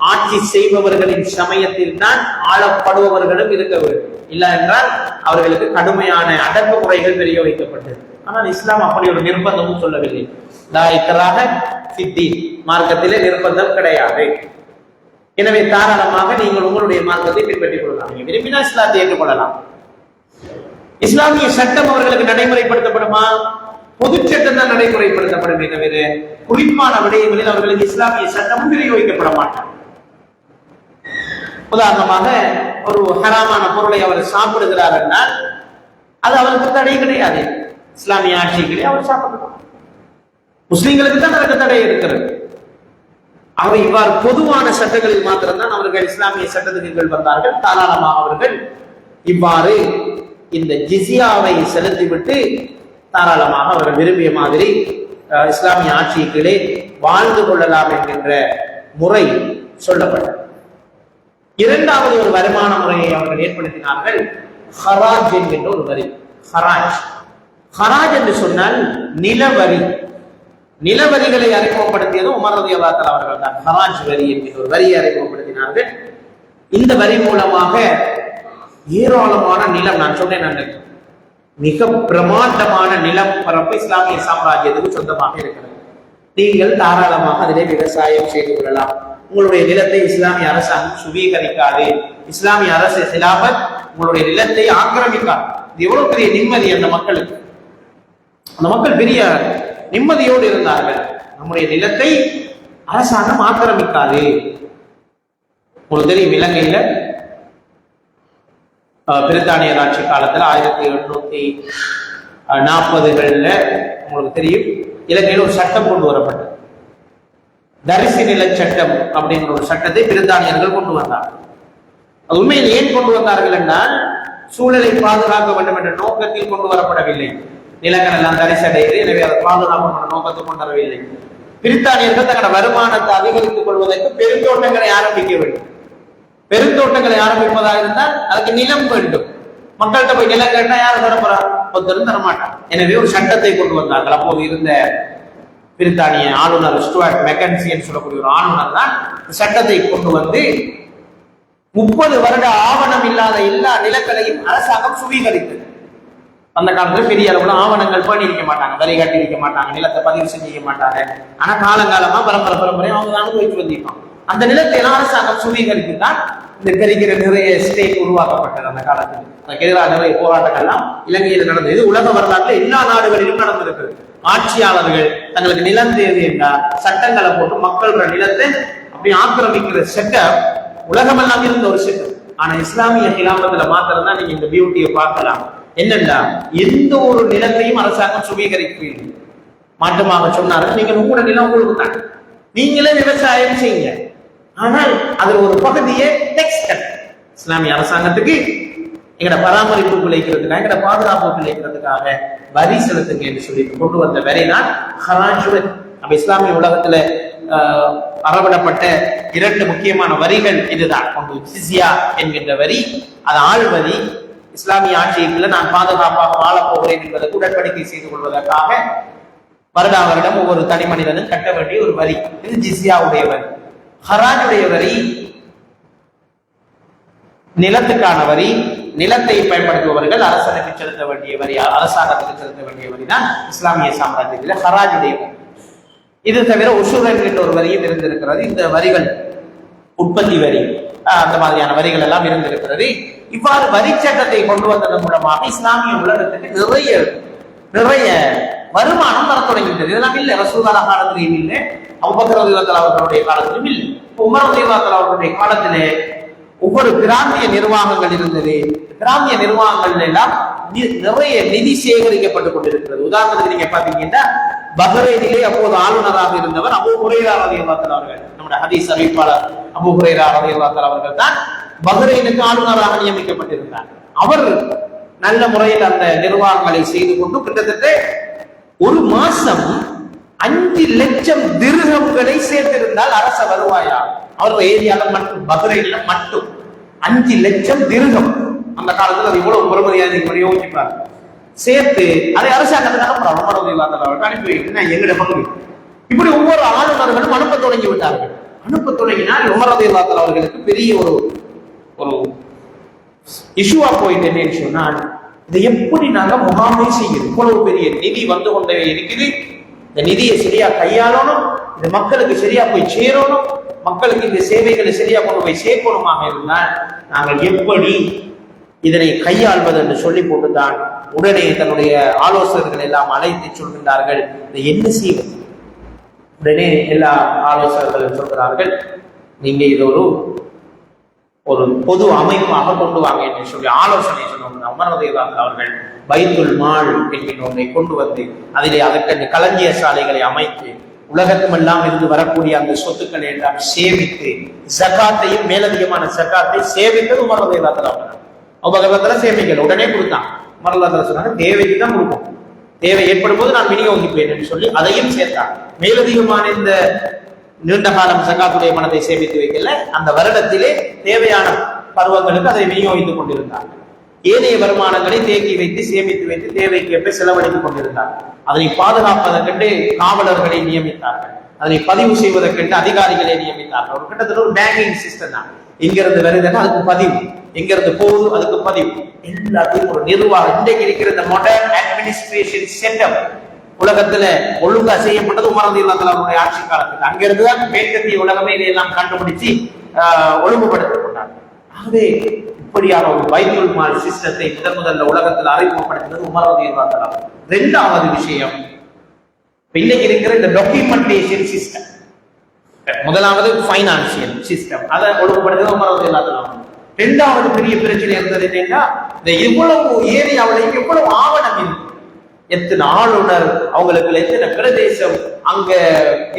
ஆட்சி செய்பவர்களின் சமயத்தில் தான் ஆளப்படுபவர்களும் இருக்க வேண்டும். இல்லை என்றால் அவர்களுக்கு கடுமையான அடக்குமுறைகள் பிரயோகிக்கப்பட்டது. ஆனால் இஸ்லாம் அப்படி ஒரு நிர்பந்தமும் சொல்லவில்லை. மார்க்கத்திலே நிர்பந்தம் கிடையாது. எனவே தாராளமாக நீங்கள் உங்களுடைய மார்க்கத்தை பின்பற்றிக் கொள்ளலாம். நீங்க விரும்பினா இஸ்லாத்தை ஏற்றுக்கொள்ளலாம். இஸ்லாமிய சட்டம் அவர்களுக்கு நடைமுறைப்படுத்தப்படுமா? பொது சட்டம் தான் நடைமுறைப்படுத்தப்படுமே தவிர குறிப்பான விடயங்களில் அவர்களுக்கு இஸ்லாமிய சட்டமும் விநியோகிக்கப்பட மாட்டார். உதாரணமாக ஒரு ஹராமான பொருளை அவர் சாப்பிடுகிறார் என்றால் அது அவருக்கு தடை கிடையாது. இஸ்லாமிய ஆட்சிகளே அவர் சாப்பிடலாம். முஸ்லிம்களுக்கு தான் அதற்கு தடை இருக்கிறது. அவை இவ்வாறு பொதுவான சட்டங்களில் மாத்திரம்தான் அவர்கள் இஸ்லாமிய சட்டத்துக்கு வந்தார்கள். தாராளமாக அவர்கள் இவ்வாறு இந்த ஜிஸ்யாவை செலுத்திவிட்டு தாராளமாக அவர்கள் விரும்பிய மாதிரி இஸ்லாமிய ஆட்சிகளே வாழ்ந்து கொள்ளலாம் என்கின்ற முறை சொல்லப்பட்டது. இரண்டாவது ஒரு வருமான முறையை அவர்கள் ஏற்படுத்தினார்கள், ஹராஜ் என்கின்ற ஒரு வரி. ஹராஜ், ஹராஜ் என்று சொன்னால் நிலவரி. நிலவரிகளை அறிமுகப்படுத்தியது உமர் ரலியல்லாஹு அன்ஹு அவர்கள் தான். ஹராஜ் வரி என்கிற ஒரு வரியை அறிமுகப்படுத்தினார்கள். இந்த வரி மூலமாக ஏராளமான நிலம், நான் சொன்னேன், மிக பிரமாண்டமான நிலம் பரப்பு இஸ்லாமிய சாம்ராஜ்யத்துக்கு சொந்தமாக இருக்கிறது. நீங்கள் தாராளமாக அதிலே விவசாயம் செய்து கொள்ளலாம். உங்களுடைய நிலத்தை இஸ்லாமிய அரசாங்கம் சுவீகரிக்காது. இஸ்லாமிய அரசு ஹிலாபத் உங்களுடைய நிலத்தை ஆக்கிரமிக்காது. இது எவ்வளவு பெரிய நிம்மதி அந்த மக்களுக்கு. அந்த மக்கள் பெரிய நிம்மதியோடு இருந்தார்கள். நம்முடைய நிலத்தை அரசாங்கம் ஆக்கிரமிக்காது. உங்களுக்கு தெரியும், இலங்கையில பிரித்தானியர் ஆட்சி காலத்தில் 1740களில் உங்களுக்கு தெரியும், இலங்கையில் ஒரு சட்டம் கொண்டு வரப்பட்டது. தரிசு நில சட்டம் அப்படிங்கிற ஒரு சட்டத்தை பிரித்தானியர்கள் கொண்டு வந்தார்கள். அது உண்மையில் ஏன் கொண்டு வந்தார்கள் என்றால் சூழலை பாதுகாக்க வேண்டும் என்ற நோக்கத்தில் கொண்டு வரப்படவில்லை. நிலங்கள் எல்லாம் தரிசடைகிறது, எனவே அதை பாதுகாப்பு நோக்கத்தை கொண்டு வரவில்லை. பிரித்தானியர்கள் தங்களோட வருமானத்தை அதிகரித்துக் கொள்வதற்கு பெருந்தோட்டங்களை ஆரம்பிக்க வேண்டும். பெருந்தோட்டங்களை ஆரம்பிப்பதாக இருந்தால் அதுக்கு நிலம் வேண்டும். மக்கள்கிட்ட போய் நிலம் கேட்டா யாரும் தரப்போறா? ஒருத்தரும் தரமாட்டான். எனவே ஒரு சட்டத்தை கொண்டு வந்தார்கள். அப்போது இருந்த பிரித்தானிய ஆளுநர் ஸ்டுவர்ட் மெக்கன்சி என்று சொல்லக்கூடிய ஒரு ஆளுநர் தான் சட்டத்தை கொண்டு வந்து 30 வருட ஆவணம் இல்லாத எல்லா நிலங்களையும் அரசாங்கம் சுவீகரித்தது. அந்த காலத்துல பெரிய அளவுல ஆவணங்கள் பண்ணி இருக்க மாட்டாங்க, வரி கட்டி இருக்க மாட்டாங்க, நிலத்தை பதிவு செஞ்சிக்க மாட்டாங்க. ஆனா காலங்காலமா பரம்பரை அவங்க அனுபவிச்சு வந்திருப்பாங்க. அந்த நிலத்தை எல்லாம் அரசாங்கம் சுவீகரித்து தான் இந்த பெருகிற நிறைய ஸ்டேட் உருவாக்கப்பட்டது. அந்த காலத்தில் அதுக்கு எதிராக நிறைய போராட்டங்கள்லாம் இலங்கையில் நடந்தது. இது உலக வரலாற்றுல எல்லா நாடுகளிலும் நடந்திருக்கிறது. ஆட்சியாளர்கள் தங்களுக்கு நிலம் தேவை என்றால் சட்டங்களை போட்டு மக்களோட நிலத்தை அப்படி ஆக்கிரமிக்கிற செட்டம் உலகமெல்லாம் இருந்த ஒரு செட்டம். ஆனா இஸ்லாமிய ஹிலாபத்துல மாத்திரம் தான் நீங்க இந்த பியூட்டியை பார்க்கலாம். என்னென்னா எந்த ஒரு நிலத்தையும் அரசாங்கம் சுவீகரிக்கவில்லை. மாற்றமாக சொன்னார்கள், நீங்கள் உங்களோட நிலம் உங்களுக்கு தான், நீங்களே விவசாயம் செய்யுங்க. ஆனால் அதில் ஒரு பகுதியை டெக்ஸ் கட் இஸ்லாமிய அரசாங்கத்துக்கு எங்கட பராமரிப்பு விளைக்கிறதுக்காக, எங்கட பாதுகாப்பு விளைக்கிறதுக்காக வரி செலுத்துங்க என்று சொல்லி கொண்டு வந்த வரி தான் ஹராஜ் வரி. நம்ம இஸ்லாமிய உலகத்துல அறவிடப்பட்ட 2 முக்கியமான வரிகள் இதுதான். ஒன்று ஜிஸ்யா என்கின்ற வரி, அது ஆள் வரி. இஸ்லாமிய ஆட்சிக்குள்ள நான் பாதுகாப்பாக வாழப் போகிறேன் என்பதற்கு உடன்படிக்கை செய்து கொள்வதற்காக வருடா வருடம் ஒவ்வொரு தனி மனிதனும் கட்ட வேண்டிய ஒரு வரி. இது ஜிஸ்யாவுடைய வரி. ஹராஜுடைய வரி நிலத்துக்கான வரி. நிலத்தை பயன்படுத்துபவர்கள் அரசனுக்கு செலுத்த வேண்டிய வரி, அரசாங்கத்துக்கு செலுத்த வேண்டிய வரி தான் இஸ்லாமிய சாம்ராஜ்யத்தில் ஹராஜுடைய வரி. இது தவிர உஷூர் என்கின்ற ஒரு வரியும் இருந்திருக்கிறது. இந்த வரிகள் உற்பத்தி வரி, அந்த மாதிரியான வரிகள் எல்லாம் இருந்திருக்கிறது. இவ்வாறு வரி சட்டத்தை கொண்டு வந்ததன் மூலமாக இஸ்லாமிய உலகத்துக்கு நிறைய வருமானம் வர தொடங்கிவிட்டது. இதெல்லாம் இல்லை ரசூலுல்லாஹ் காலத்திலும் இல்லை, அபூபக்கர் ரலியல்லாஹு அவர்களுடைய காலத்திலும் இல்லை. உமர் ரலியல்லாஹு அவர்களுடைய காலத்திலே ஒவ்வொரு கிராமிய நிர்வாகங்கள் இருந்தது. கிராமிய நிர்வாகங்கள் எல்லாம் நிறைய நிதி சேகரிக்கப்பட்டுக் கொண்டிருக்கிறது. உதாரணத்துக்கு நீங்க பாத்தீங்கன்னா பஹ்ரைனிலே அப்போது ஆளுநராக இருந்தவர் அபூ ஹுரைரா ரலியல்லாஹு அவர்கள். நம்முடைய ஹதீஸ் அறிவிப்பாளர் அபூ ஹுரைரா ரலியல்லாஹு அவர்கள் தான் பஹ்ரைனுக்கு ஆளுநராக நியமிக்கப்பட்டிருந்தார். அவர் நல்ல முறையில் அந்த நிர்வாகங்களை செய்து கொண்டு கிட்டத்தட்ட ஒரு மாசம் 5 லட்சம் திர்ஹம்களை சேர்த்திருந்தால் அரச வருவாயா அவர் ஏரியால மட்டும், பஹ்ரைன்ல மட்டும் 5 லட்சம் திர்ஹம். அந்த காலத்துல அது இவ்வளவு பெருமதியாக யோசிப்பார். சேர்த்து அதை அரசாங்கத்துக்கு அனுப்பி வைக்கிறேன் எங்கட பகுதி. இப்படி ஒவ்வொரு ஆளுநர்களும் அனுப்ப தொடங்கி விட்டார்கள். அனுப்ப தொடங்கினால் உமர் ரலியல்லாஹு அவர்களுக்கு பெரிய ஒரு இஷ்யூவா போயிட்டு என்னன்னு சொன்னால், இதை எப்படி நாங்க முகாமை செய்யணும்? இவ்வளவு பெரிய நிதி வந்து கொண்டே இருக்குது, இந்த நிதியை சரியா கையாளணும், இந்த மக்களுக்கு சரியா போய் சேரணும், மக்களுக்கு இந்த சேவைகளை சரியா கொண்டு போய் சேர்க்கணுமாக இருந்தால் நாங்கள் எப்படி இதனை கையாள்வது என்று சொல்லி போட்டுதான் உடனே தன்னுடைய ஆலோசகர்கள் எல்லாம் அழைத்து சொல்கின்றார்கள், இதை என்ன செய்வது? உடனே எல்லா ஆலோசகர்களும் சொல்கிறார்கள், நீங்க இது ஒரு பொது அமைப்பாக கொண்டு வாங்க என்று சொல்லி ஆலோசனை சொன்ன உமர் ரலியல்லாஹு அவர்கள் பைத்துல் மால் என்கின்ற ஒன்றை கொண்டு வந்து அதிலே அதற்கு களஞ்சிய சாலைகளை அமைத்து உலகத்துமெல்லாம் இருந்து வரக்கூடிய அந்த சொத்துக்களை எல்லாம் சேமித்து ஜகாத்தையும் மேலதிகமான ஜகாத்தை சேமித்தது உமர் ரலியல்லாஹு அவர்கள். அபூபக்கர் சேமிக்கல, உடனே கொடுத்தான். உமர் ரலியல்லாஹு சொன்னாங்க, தேவைக்கு தான் கொடுப்போம், தேவை ஏற்படும் போது நான் விநியோகிப்பேன் என்று சொல்லி அதையும் சேர்த்தான். மேலதிகமான இந்த நீண்ட காலம் ஜகாத்துடைய பணத்தை சேமித்து வைக்கல, அந்த வருடத்திலே தேவையான பருவங்களுக்கு அதை விநியோகித்துக் கொண்டிருந்தார்கள். ஏனைய வருமானங்களை தேக்கி வைத்து சேமித்து வைத்து தேவைக்கேற்ப செலவழித்துக் கொண்டிருந்தார்கள். அதனை பாதுகாப்பதற்கென்று காவலர்களை நியமித்தார்கள், அதனை பதிவு செய்வதற்கென்று அதிகாரிகளை நியமித்தார்கள். ஒரு கிட்டத்தட்ட ஒரு பேங்கிங் சிஸ்டம் தான். எங்கிருந்து வருதுன்னா அதுக்கு பதிவு, எங்கிருந்து போகுது அதுக்கு பதிவு, எல்லாத்தையும் ஒரு நிர்வாகம். இன்றைக்கு இருக்கிற இந்த மாடர்ன் அட்மினிஸ்ட்ரேஷன் செட்டப் உலகத்துல ஒழுங்கா செய்யப்பட்டது உமர் ரலியல்லாஹு அவருடைய ஆட்சி காலத்தில். அங்கிருந்துதான் மேற்கத்திய உலகமே இதையெல்லாம் கண்டுபிடிச்சு ஒழுங்குபடுத்திக் கொண்டார். ஆகவே இப்படியான ஒரு பைத்துல் மால் சிஸ்டத்தை முதல்ல உலகத்தில் அறிமுகப்படுத்தினது உமர் ரலியல்லாஹு அன்ஹு. இரண்டாவது விஷயம், இன்னைக்கு இருக்கிற இந்த டாக்குமெண்டேஷன் சிஸ்டம். முதலாவது ஃபைனான்சியல் சிஸ்டம், அதை ஒழுங்குபடுத்தினது உமர் ரலியல்லாஹு அன்ஹு. இரண்டாவது பெரிய பிரச்சனை இருந்தது என்னன்னா, இந்த எவ்வளவு ஏரியாவில் எவ்வளவு ஆவணம் இருக்கு, எத்தனை ஆளுநர், அவங்களுக்கு எத்தனை பிரதேசம், அங்க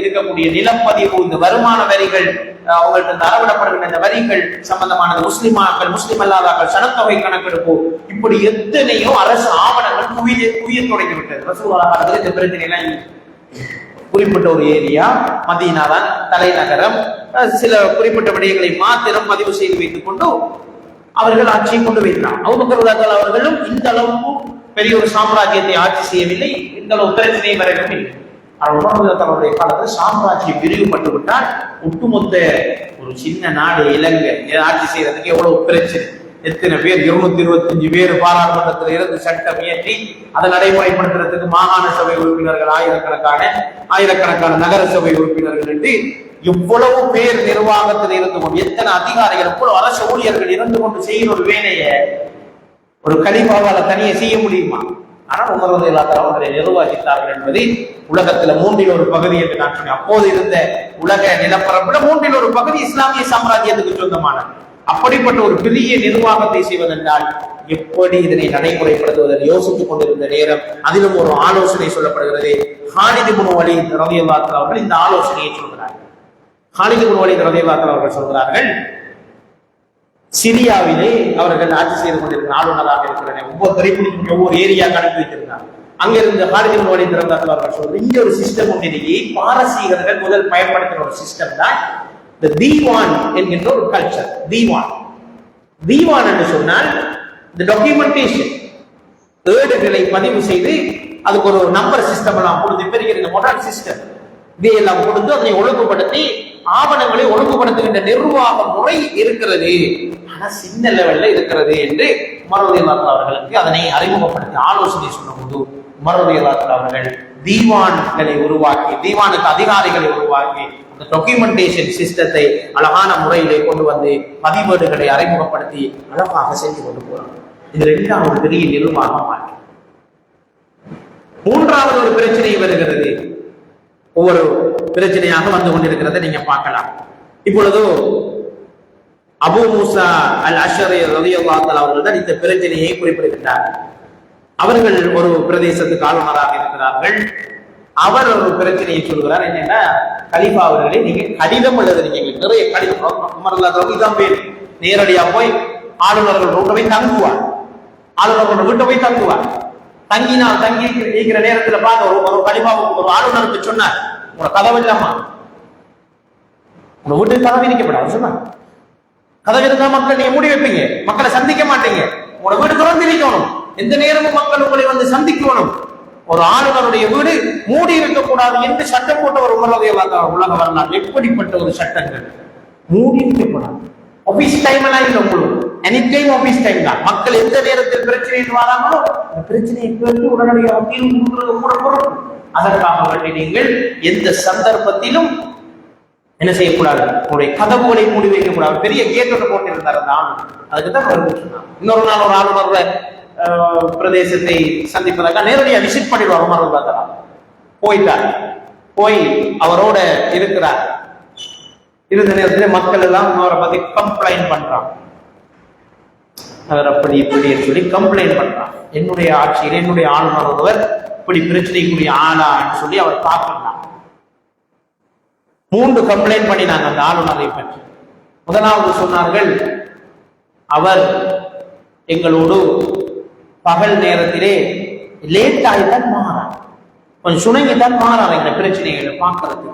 இருக்கக்கூடிய நிலப்பதிவு, இந்த வருமான வரிகள், அவங்களுக்கு அறவிடப்படுகின்ற இந்த வரிகள் சம்பந்தமானது, முஸ்லிமாக்கள் முஸ்லிம் அல்லாதாக்கள் சனத்தொகை கணக்கெடுப்பு, இப்படி எத்தனையோ அரசு ஆவணங்கள் குவிய தொடங்கிவிட்டது. ரசூலுல்லாஹ் இந்த பிரச்சனை எல்லாம் குறிப்பிட்ட ஒரு ஏரியா மதீனா தான் தலைநகரம், சில குறிப்பிட்ட விடயங்களை மாத்திரம் பதிவு செய்து வைத்துக் கொண்டு அவர்கள் ஆட்சியை கொண்டு வைத்தார். அபூபக்கர் ரலியல்லாஹு அவர்களும் இந்த அளவுக்கு பெரிய ஒரு சாம்ராஜ்யத்தை ஆட்சி செய்யவில்லை, இந்த அளவு பிரச்சனை வரைக்கும் இல்லை. அவருடைய காலத்தில் சாம்ராஜ்யம் விரிவுபட்டு விட்டால் ஒட்டுமொத்த ஒரு சின்ன நாடு இலங்கை ஆட்சி செய்யறதுக்கு எவ்வளவு பிரச்சனை, எத்தனை பேர் 225 பேர் பாராளுமன்றத்தில் இருந்து சட்டம் இயற்றி அதை நடைமுறைப்படுத்துறதுக்கு மாகாண சபை உறுப்பினர்கள் ஆயிரக்கணக்கான நகர சபை உறுப்பினர்கள் என்று எவ்வளவு பேர் நிர்வாகத்தில் இருந்து கொண்டு, எத்தனை அதிகாரிகள், எவ்வளவு அரசு ஊழியர்கள் இருந்து கொண்டு செய்கிற ஒரு வேலையை ஒரு கலிஃபாவால தனியே செய்ய முடியுமா? ஆனால் உமர் ரலியல்லாஹு அவர்களை நிர்வகித்தார்கள் என்பது உலகத்துல 1/3 பகுதி என்று நான் சொன்னேன். அப்போது இருந்த உலக நிலப்பரப்புல 1/3 பகுதி இஸ்லாமிய சாம்ராஜ்யத்துக்கு சொந்தமானது. அப்படிப்பட்ட ஒரு பெரிய நிர்வாகத்தை செய்வதென்றால் எப்படி இதனை நடைமுறைப்படுத்துவதை யோசித்துக் கொண்டிருந்த நேரம் அதிலும் ஒரு ஆலோசனை சொல்லப்படுகிறது. ஹாலித் இப்னு வலீத் ரலியல்லாஹு அவர்கள் இந்த ஆலோசனையை சொல்கிறார்கள். ஹாலித் இப்னு வலீத் ரலியல்லாஹு அவர்கள் சொல்கிறார்கள், சிரியாவிலே அவர்கள் ஆட்சி செய்து கொண்டிருக்கிற ஆளுநராக இருக்கிற ஒவ்வொரு ஏரியா கணக்கு வைத்திருந்தாங்க. அங்கிருந்து ஹாலித் இப்னு வலீத் ரலியல்லாஹு அவர்கள் சொல்றது, இங்க ஒரு சிஸ்டம் ஒன்றிலேயே பாரசீகர்கள் முதல் பயன்படுத்துகிற ஒரு சிஸ்டம் தான் இந்த தீவான் என்கின்ற ஒரு கல்ச்சர். தீவான் என்று சொன்னால் இந்த டாக்குமெண்டேஷன், ஏடுகளை பதிவு செய்து அதுக்கு ஒரு நம்பர் சிஸ்டம் எல்லாம் கொடுத்து பெரிய மொடர்ன் சிஸ்டம் இதையெல்லாம் கொடுத்து அதனை ஒழுங்குபடுத்தி ஆவணங்களை ஒழுங்குபடுத்துகின்ற நிர்வாக முறை இருக்கிறது. ஆனா சின்ன லெவல்ல இருக்கிறது என்று உமர் ரலியல்லாஹு அவர்களுக்கு அதனை அறிமுகப்படுத்தி ஆலோசனை சொன்னபோது உமர் ரலியல்லாஹு அவர்கள் தீவான்களை உருவாக்கி, தீவானுக்கு அதிகாரிகளை உருவாக்கி, அந்த டாக்குமெண்டேஷன் சிஸ்டத்தை அழகான முறையிலே கொண்டு வந்து பதிவேடுகளை அறிமுகப்படுத்தி அழகாக செஞ்சு கொண்டு போறாங்க. இது இரண்டாவது பெரிய நிர்வாகம். மூன்றாவது ஒரு பிரச்சனை வருகிறது. ஒவ்வொரு பிரச்சனையாக வந்து கொண்டிருக்கிறதை நீங்க பார்க்கலாம். இப்பொழுது அபூ மூசா அல் அஷ்அரி ரலியல்லாஹு தஆலா அவர்கள் தான் இந்த பிரச்சனையை குறிப்பிடுகின்றார். அவர்கள் ஒரு பிரதேசத்துக்கு ஆளுநராக இருக்கிறார்கள். அவர் ஒரு பிரச்சனையை சொல்கிறார். என்னன்னா, கலீஃபா அவர்களே, நீங்க கடிதம் எழுதுறீங்க, நிறைய கடிதம். உமர் ரலியல்லாஹு அன்ஹு இதான் பேர், நேரடியா போய் ஆளுநர்கள் வீட்டை போய் தங்குவார். ஆளுநர்கள் வீட்டை போய் தங்குவார். தங்கினால் தங்கி இருக்கிற நேரத்தில் பார்த்து ஒரு கலிஃபாவுக்கு ஒரு ஆளுநருக்கு சொன்னார், உங்களோட கதவு இல்லாமா உங்க வீட்டுக்கு கதவு இருக்கப்படாது சொன்னார். கதவு இருந்தா மக்கள் நீங்க மூடி வைப்பீங்க, மக்களை சந்திக்க மாட்டீங்க. உங்களோட வீடு திறந்து இருக்கணும், எந்த நேரமும் மக்கள் உங்களை வந்து சந்திக்கணும். ஒரு ஆளுநருடைய வீடு மூடி இருக்கக்கூடாது என்று சட்டம் போட்ட ஒரு உலக வரலாறு. எப்படிப்பட்ட ஒரு சட்டங்கள்! மூடி இருக்கக்கூடாது. ஆபீஸ் டைம் எல்லாம் இல்லை, உங்களுக்கு எனி டைம் ஆபீஸ் டைம் தான். மக்கள் எந்த நேரத்தில் பிரச்சனை வராங்களோ அந்த பிரச்சனையை கேட்டு உடனடியாக தீர்வு கொடுக்கிறது கூட பொறுப்பு. அதற்காக வேண்டி நீங்கள் எந்த சந்தர்ப்பத்திலும் என்ன செய்யக்கூடாது, உங்களுடைய கதவுகளை மூடி வைக்கக்கூடாது. பெரிய கேட் ஒன்று போட்டிருந்தார் அந்த ஆளுநர். அதுக்குதான் சொன்னார். இன்னொரு நாள் ஒரு ஆளுநர் பிரதேசத்தை சந்திப்பதற்காக நேரடியாக விசிட் பண்ணிடுவார். உமர் ரலியல்லாஹு அன்ஹு போயிட்டார். போய் அவரோட இருக்கிறார். இருந்த நேரத்தில் மக்கள் எல்லாம் அவரை பத்தி கம்ப்ளைண்ட் பண்றாங்க. அவர் அப்படி இப்படி சொல்லி கம்ப்ளைண்ட் பண்றான். என்னுடைய ஆட்சியில் என்னுடைய ஆளுநர் ஒருவர் இப்படி பிரச்சனைக்குரிய ஆளான்னு சொல்லி அவர் பார்க்கலாம். 3 கம்ப்ளைண்ட் பண்ணினாங்க அந்த ஆளுநரை பற்றி. முதலாவது சொன்னார்கள், அவர் எங்களோடு பகல் நேரத்திலே லேட் ஆகித்தான் மாறார், கொஞ்சம் சுணங்கித்தான் மாறார் என்ற பிரச்சனைகளை பார்க்கறதுக்கு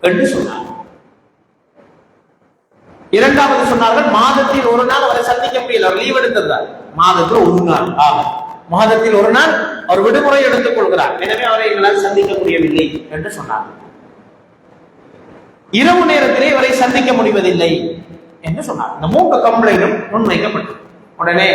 என்று சொன்னார். இரண்டாவது சொன்னார்கள், மாதத்தில் ஒரு நாள் அவரை சந்திக்க முடியல, அவர் லீவ் எடுத்திருந்தார். மாதத்தில் ஒரு நாள் ஆகும், மாதத்தில் ஒரு நாள் அவர் விடுமுறை எடுத்துக் கொள்கிறார், எனவே அவரை எங்களால் சந்திக்க முடியவில்லை என்று சொன்னார்கள். இரவு நேரத்திலே இவரை சந்திக்க முடிவதில்லை என்று சொன்னார். இந்த 3 கம்ப்ளைண்டும் முன்வைக்கப்பட்டது. உடனே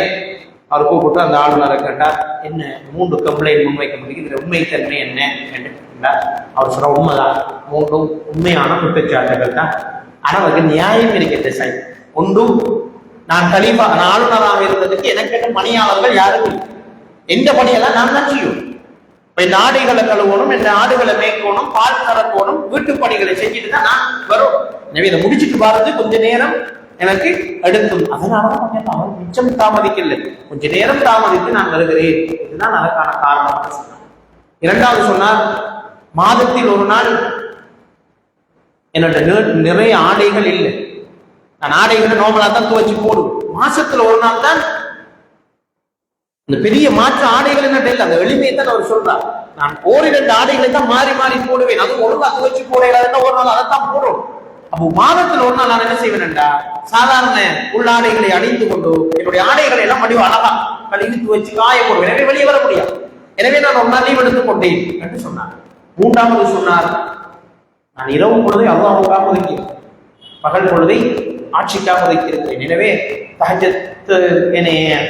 அவர் கூப்பிட்டு அந்த ஆளுநரை கேட்டார், என்ன 3 கம்ப்ளைண்ட் முன்வைக்கப்பட்டிருக்கு, உண்மைத்தன்மை என்ன என்று கேட்டார். அவர் சொன்ன, உண்மைதான், 3 உண்மையான குற்றச்சாட்டுகள் தான். ஆனா அவருக்கு நியாயம் இருக்கிறது சார். ஒன்று, நான் கலீஃபா, நான் ஆளுநராக இருந்ததுக்கு எனக்கு பணியாளர்கள் யாரும் இல்லை. எந்த பணியெல்லாம் நான் தான் செய்யும். இந்த ஆடைகளை கழுவணும், இந்த ஆடுகளை மேய்க்கணும், பால் கறக்கணும், வீட்டு பணிகளை செஞ்சுட்டு தான் நான் வரும். எனவே இதை முடிச்சுட்டு வர்றது கொஞ்ச நேரம் எனக்கு எடுக்கும். அதனாலதான் அவர் மிச்சம் தாமதிக்கல, கொஞ்ச நேரம் தாமதித்து நான் வருகிறேன். இதுதான் அதற்கான காரணமாக சொன்னார். இரண்டாவது சொன்னார், மாதத்தில் ஒரு நாள் என்னோட நிறைய ஆடைகள் இல்லை, நான் ஆடைகளை நார்மலா தான் துவச்சு போடுவேன். மாசத்துல ஒரு நாள் தான் இந்த பெரிய மாற்று ஆடைகள் என்ன இல்லை, அந்த எளிமையை தான் அவர் சொல்றார். நான் 1-2 ஆடைகளை தான் மாறி மாறி போடுவேன், அதுவும் ஒழுங்கா துவச்சு போடுறேன், ஒரு நாள் அதைத்தான் போடுவோம். அப்போ மாதத்தில் ஒரு நாள் நான் என்ன செய்வேன்டா, சாதாரண உள்ளாடைகளை அணிந்து கொண்டு என்னுடைய ஆடைகளை எல்லாம் மடிவு அழகா கழுவி துவச்சு காய போடுவேன். எனவே வெளியே வர முடியாது. எனவே நான் ஒரு நாள் லீவ் எடுத்துக் கொண்டேன் என்று சொன்னார். மூன்றாவது சொன்னார், நான் இரவு பொழுதை அல்லாஹ்வுக்காக ஒதுக்கிறேன், பகல் பொழுதை ஆட்சிக்காக ஒதுக்கிறேன். எனவே தஹஜ்ஜத்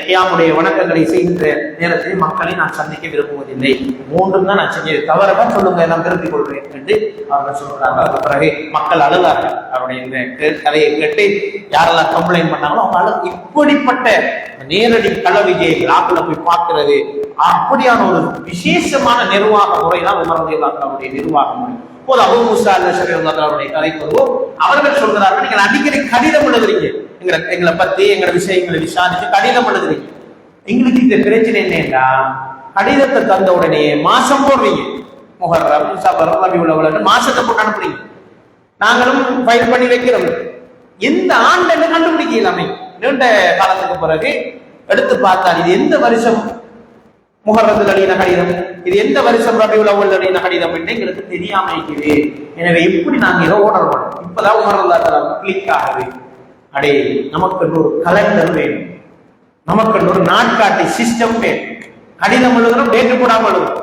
கியாமுடைய வணக்கங்களை செய்கின்ற நேரத்தில் மக்களை நான் சந்திக்க விரும்புவதில்லை. 3 தான் நான் செஞ்சது, தவறவா சொல்லுங்க, நான் திருப்பிக் கொள்வேன் என்று அவர்கள் சொல்றாங்க. அதுக்கு பிறகு மக்கள் அழுதார்கள். அவருடைய இந்த கதையை கேட்டு யாரெல்லாம் கம்ப்ளைண்ட் பண்ணாங்களோ அவங்க இப்படிப்பட்ட நேரடி கள விஜயங்கள் ஆக்களை போய் பார்க்கிறது, அப்படியான ஒரு விசேஷமான நிர்வாக முறை தான் உமர் ரலியல்லாஹு அன்ஹுடைய நிர்வாக முறை. போது அபூ மூஸா அல்-அஷ்அரி அவருடைய கதைக்கு வருவோம். அவர்கள் சொல்கிறார்கள், நீங்கள் அடிக்கடி கடிதம் எழுதுறீங்க, எங்களை பத்தி எங்களை விஷயங்களை விசாரிச்சு கடிதம் எழுதுறீங்க. எங்களுக்கு இந்த பிரச்சனை என்னன்னா, கடிதத்தை தந்த உடனே மாசம் போடுறீங்க, முஹர்ரம், சஃபர், ரபியுல் அவ்வல் மாசத்தை போட்டு அனுப்புறீங்க. நாங்களும் ஃபைல் பண்ணி வைக்கிறோம். எந்த ஆண்டு கண்டுபிடிக்கலாமே, நீண்ட காலத்துக்கு பிறகு எடுத்து பார்த்தால் இது எந்த வருஷம் முஹர்ரத்தில் அடின கடிதம், இது எந்த வருஷம் ரபியுல் அவ்வல் அடின கடிதம் என்று எங்களுக்கு தெரியாம இருக்குது. எனவே எப்படி நாங்க இதை ஓடர் பண்ணோம்? இப்பதான் உமர் ரலியல்லாஹு அன்ஹு கிளிக் ஆகுது. அடே, நமக்கு ஒரு கலண்டர் வேணும், நமக்கு ஒரு நாட்காட்டி சிஸ்டம் வேணும். கடிதம் எழுதுறோம், டேட்டு போடாம எழுதுறோம்.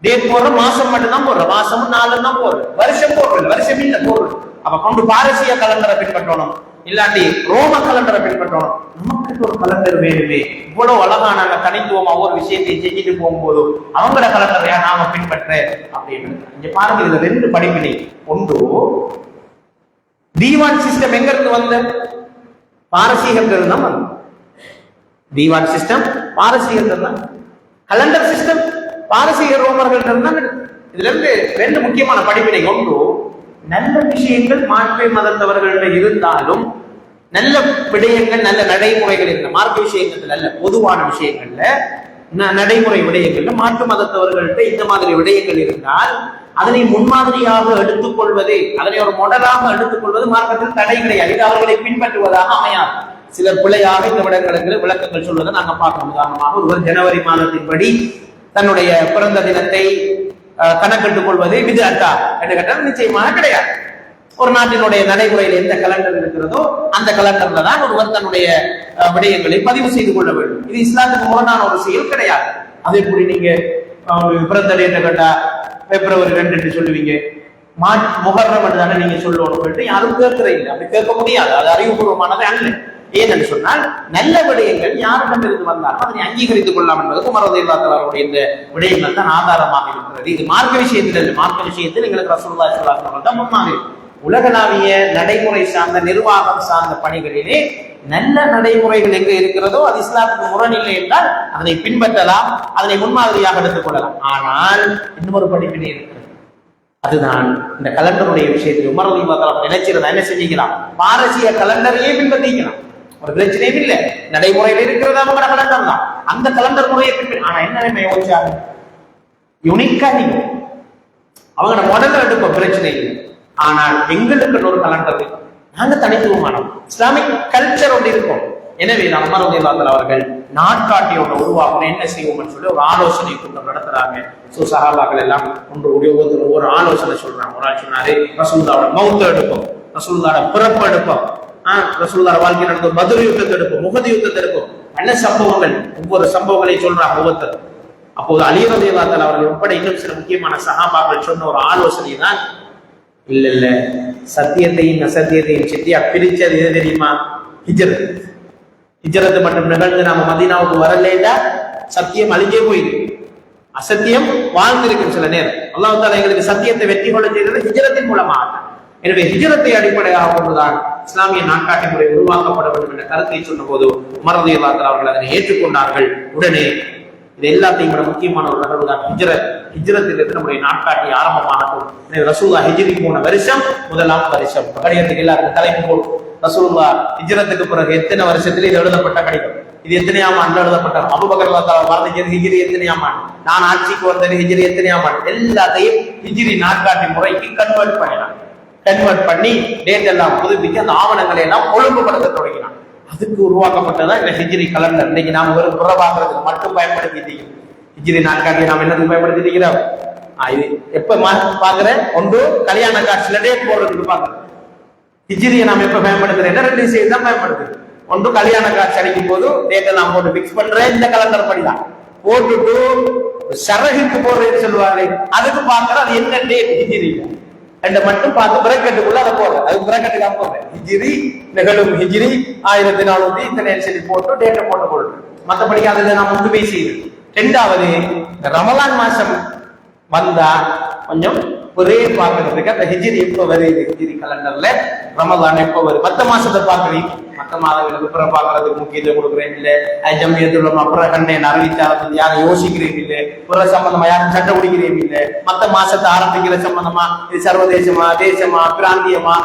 டேட் போடுற மாசம் மட்டும்தான் போடுற, மாசமும் நாளும் தான் போடுற, வருஷம் போடுறது, வருஷம் இல்ல போடுறது. அப்ப கொண்டு பாரசீக கலண்டரை பின்பற்றணும், இல்லாட்டி ரோம கலண்டரை பின்பற்றணும். நமக்கு ஒரு கலண்டர் வேணுமே. இவ்வளவு அழகான தனித்துவமா ஒவ்வொரு விஷயத்தையும் செஞ்சுட்டு போகும்போது அவங்களோட கலண்டரையா நாம பின்பற்ற அப்படின்னு. இங்க பாருங்க, இதுல ரெண்டு படிப்பினை. ஒன்று, தீவான் சிஸ்டம் எங்க இருந்து வந்த? பாரசீகத்தில் தான் வந்த. தீவான் சிஸ்டம் பாரசீகத்தில் தான். கலண்டர் சிஸ்டம் பாரசீக ரோமர்கள் தான். இதுல இருந்து ரெண்டு முக்கியமான படிப்பினை. ஒன்று, நல்ல விஷயங்கள் மாற்று மதத்தவர்கள்ட்ட இருந்தாலும் நல்ல விடயங்கள், நல்ல நடைமுறைகள் இருந்த மார்க்க விஷயங்கள் அல்ல, பொதுவான விஷயங்கள்ல நடைமுறை விடயங்கள்ல மாற்று மதத்தவர்கள்ட்ட இந்த மாதிரி விடயங்கள் இருந்தால் அதனை முன்மாதிரியாக எடுத்துக்கொள்வது, அதனை ஒரு மாடலாக எடுத்துக்கொள்வது மார்க்கத்தில் தடை கிடையாது. இது அவர்களை பின்பற்றுவதாக அமையாது. சிலர் பிள்ளையாக இந்த விடங்களுக்கு விளக்கங்கள் சொல்வதை நாங்க பார்க்கணும். உதாரணமாக ஒருவர் ஜனவரி மாதத்தின்படி தன்னுடைய பிறந்த தினத்தை கணக்கெட்டுக் கொள்வது விதஅத்தா என்று கேட்டால் நிச்சயமாக கிடையாது. ஒரு நாட்டினுடைய நடைமுறையில் எந்த கலண்டர் இருக்கிறதோ அந்த கலண்டர்ல தான் ஒருவர் தன்னுடைய விடயங்களை பதிவு செய்து கொள்ள வேண்டும். இது இஸ்லாத்துக்கு முரணான ஒரு செயல் கிடையாது. அதே போல நீங்க பிறந்த டேட்டை கேட்டா பிப்ரவரி 2 சொல்லுவீங்க, முஹர்ரம் தானே நீங்க சொல்லணும், யாரும் கேட்கிற இல்லை. அப்படி கேட்க முடியாது, அது அறிவுபூர்வமானது அல்ல. ஏனென்று சொன்னால் நல்ல விடயங்கள் யாரிடமிருந்து வந்தாலும் அதனை அங்கீகரித்துக் கொள்ளலாம் என்பதற்கு உமர் ரலியல்லாஹு அன்ஹு இந்த விடயங்கள் தான் ஆதாரமாக இருக்கிறது. இது மார்க்க விஷயத்தில், மார்க்க விஷயத்தில் எங்களுக்கு ரசூலுல்லாஹி ஸல்லல்லாஹு அலைஹி வஸல்லம் தான் முன்மாதிரி. உலகளாவிய நடைமுறை சார்ந்த நிர்வாகம் சார்ந்த பணிகளிலே நல்ல நடைமுறைகள் எங்க இருக்கிறதோ அது இஸ்லாத்துக்கு முரணில்லை என்றால் அதனை பின்பற்றலாம், அதனை முன்மாதிரியாக எடுத்துக் கொள்ளலாம். ஆனால் இன்னொரு படிப்பினை இருக்கிறது. அதுதான் இந்த கலண்டருடைய விஷயத்தில் உமர் ரலியல்லாஹு அன்ஹு நினைச்சிருந்தா என்ன செஞ்சுக்கலாம்? பாரசீக கலண்டரையே பின்பற்றிக்கலாம், ஒரு பிரச்சனையும் இல்லை. நடைமுறையில் இருக்கிறதா அவங்க கலண்டர் தான், அந்த கலண்டர் முறையை பின்பற்ற. ஆனா என்ன யோசிச்சாங்க? யுனிக்கா நீங்க அவங்களோட மாடல் எடுப்போம், பிரச்சனை இல்லை. ஆனால் எங்களுக்கு ஒரு கலண்டர் நாங்க தனித்துவமானோம், இஸ்லாமிக் கல்ச்சர் ஒன்று இருக்கும். எனவே உமர் ரலியல்லாஹு அன்ஹு அவர்கள் நாட்காட்டியோட உருவாக்கணும், என்ன செய்வோம்னு சொல்லி ஒரு ஆலோசனை கூட்டம் நடத்துறாங்க. சஹாபாக்கள் எல்லாம் ஒரு ஆலோசனை சொல்றாங்க. ஒரு ஆள் சொன்னாரு, ரசூலுல்லாஹ்வோட மௌத் எடுப்போம், ரசூலுல்லாஹ்வோட பிறப்பு எடுப்போம், ரசூலுல்லாஹ் வாழ்க்கை நடந்த பத்ர் யுத்தத்தை எடுப்போம், முஹத் யுத்தத்தை எடுப்போம். நல்ல சம்பவங்கள், ஒவ்வொரு சம்பவங்களையும் சொல்றாங்க ஒவ்வொருத்தர். அப்போது அலி ரலியல்லாஹு அன்ஹு அவர்கள் உட்பட இன்னும் சில முக்கியமான சஹாபாக்கள் சொன்ன ஒரு ஆலோசனை தான், இல்ல இல்ல சத்தியத்தையும் அசத்தியத்தையும் சித்தியா பிரிச்சது எது தெரியுமா? ஹிஜ்ரத். ஹிஜ்ரத் மட்டும் நிகழ்ந்து நாம மதீனாவுக்கு வரலேண்டா சத்தியம் அழிஞ்சே போயிருக்கு, அசத்தியம் வாழ்ந்திருக்கு. சில நேரம் அல்லாஹ் தஆலா எங்களுக்கு சத்தியத்தை வெற்றி கொள்ள செய்தது ஹிஜ்ரத்தின் மூலமாக. எனவே ஹிஜ்ரத்தை அடிப்படையாக கொண்டுதான் இஸ்லாமிய நாட்காட்டி முறை உருவாக்கப்பட வேண்டும் என்ற கருத்தை சொன்ன போது உமர் ரலியல்லாஹு அன்ஹு அவர்கள் அதனை ஏற்றுக்கொண்டார்கள். உடனே இது எல்லாத்தையும் விட முக்கியமான ஒரு நிகழ்வு தான் ஹிஜ்ரத். ஹிஜ்ரத்திலிருந்து நம்முடைய நாட்காட்டி ஆரம்பமானது. ரசூலுல்லாஹ் ஹிஜ்ரி போன வருஷம் முதலாம் வருஷம். கடிதத்துக்கு எல்லாருக்கும் தலைப்பு போடும், ரசூலுல்லாஹ் ஹிஜ்ரத்துக்கு பிறகு எத்தனை வருஷத்துல இது எழுதப்பட்ட கடிதம், இது எத்தனையாம் ஆண்டு எழுதப்பட்ட, அபூபக்கர் ரலியல்லாஹு அன்ஹு ஹிஜ்ரி எத்தனையாம் ஆண்டு, நான் ஆட்சிக்கு வந்தது ஹிஜ்ரி எத்தனையாம் ஆண்டு, எல்லாத்தையும் ஹிஜ்ரி நாட்காட்டி முறைக்கு கன்வெர்ட் பண்ணி டேட் எல்லாம் புதுப்பிக்க அந்த ஆவணங்களை எல்லாம் ஒழுங்குபடுத்த தொடங்கினான். அதுக்கு உருவாக்கப்பட்டதான் இந்த ஹிஜ்ரி கலண்டர். இன்னைக்கு நாம வெறும் புறவாக்குறதுக்கு மட்டும் பயன்படுத்திட்டு ஹிஜ்ரி நாட்காட்டியை நாம் என்னதுக்கு பயன்படுத்திட்டு இருக்கிறோம்? இது எப்ப பாக்குறேன், ஒன்று கல்யாண காட்சியில டேட் போடுறதுக்கு பாக்குறேன். ஹிஜ்ரியை நாம் எப்ப பயன்படுத்துறேன்? ரெண்டு விஷயம் தான் பயன்படுத்துறேன். ஒன்று கல்யாண காட்சி அடிக்கும் போது டேட்டை நான் போட்டு பிக்ஸ் பண்றேன், இந்த கலண்டர் படிதான் போட்டுட்டு சரகுக்கு போடுறேன்னு சொல்லுவாங்க, அதுக்கு பாக்குறேன் அது என்ன டேட் ஹிஜ்ரி ரெண்டு மட்டும் பார்த்து பிரக்கெட்டுக்குள்ள அதை போடுறேன், அது பிரக்கெட்டுக்காக போடுறேன். ஹிஜ்ரி நிகழும் ஹிஜ்ரி 1400 இத்தனை சொல்லி போட்டு டேட்டை போட்டு போடுறேன். மற்றபடிக்கு அதுல நான் ஒன்றுமே செய்யுது. ரெண்டாவது, ரமலான் மாசம் வந்தா கொஞ்சம் ஒரே பார்க்கறதுக்கு அந்த ஹிஜ்ரி எப்ப வருது, ஹிஜ்ரி கலண்டர்ல ரமலான் எப்ப வருது, மற்ற மாசத்தை பார்க்கறீங்க, மற்ற மாதங்களுக்கு பிற பார்க்கறதுக்கு முக்கியத்துவம் கொடுக்குறேன் இல்ல. ஜம்மியத்துல அப்புறம் கண்ணை அறிவிச்சாலும் யாரும் யோசிக்கிறேன் இல்லை, பிற சம்பந்தமா யாரும் சட்டை பிடிக்கிறேன் இல்லை, மற்ற மாசத்தை ஆரம்பிக்கிற சம்பந்தமா இது சர்வதேசமா தேசமா பிராந்தியமா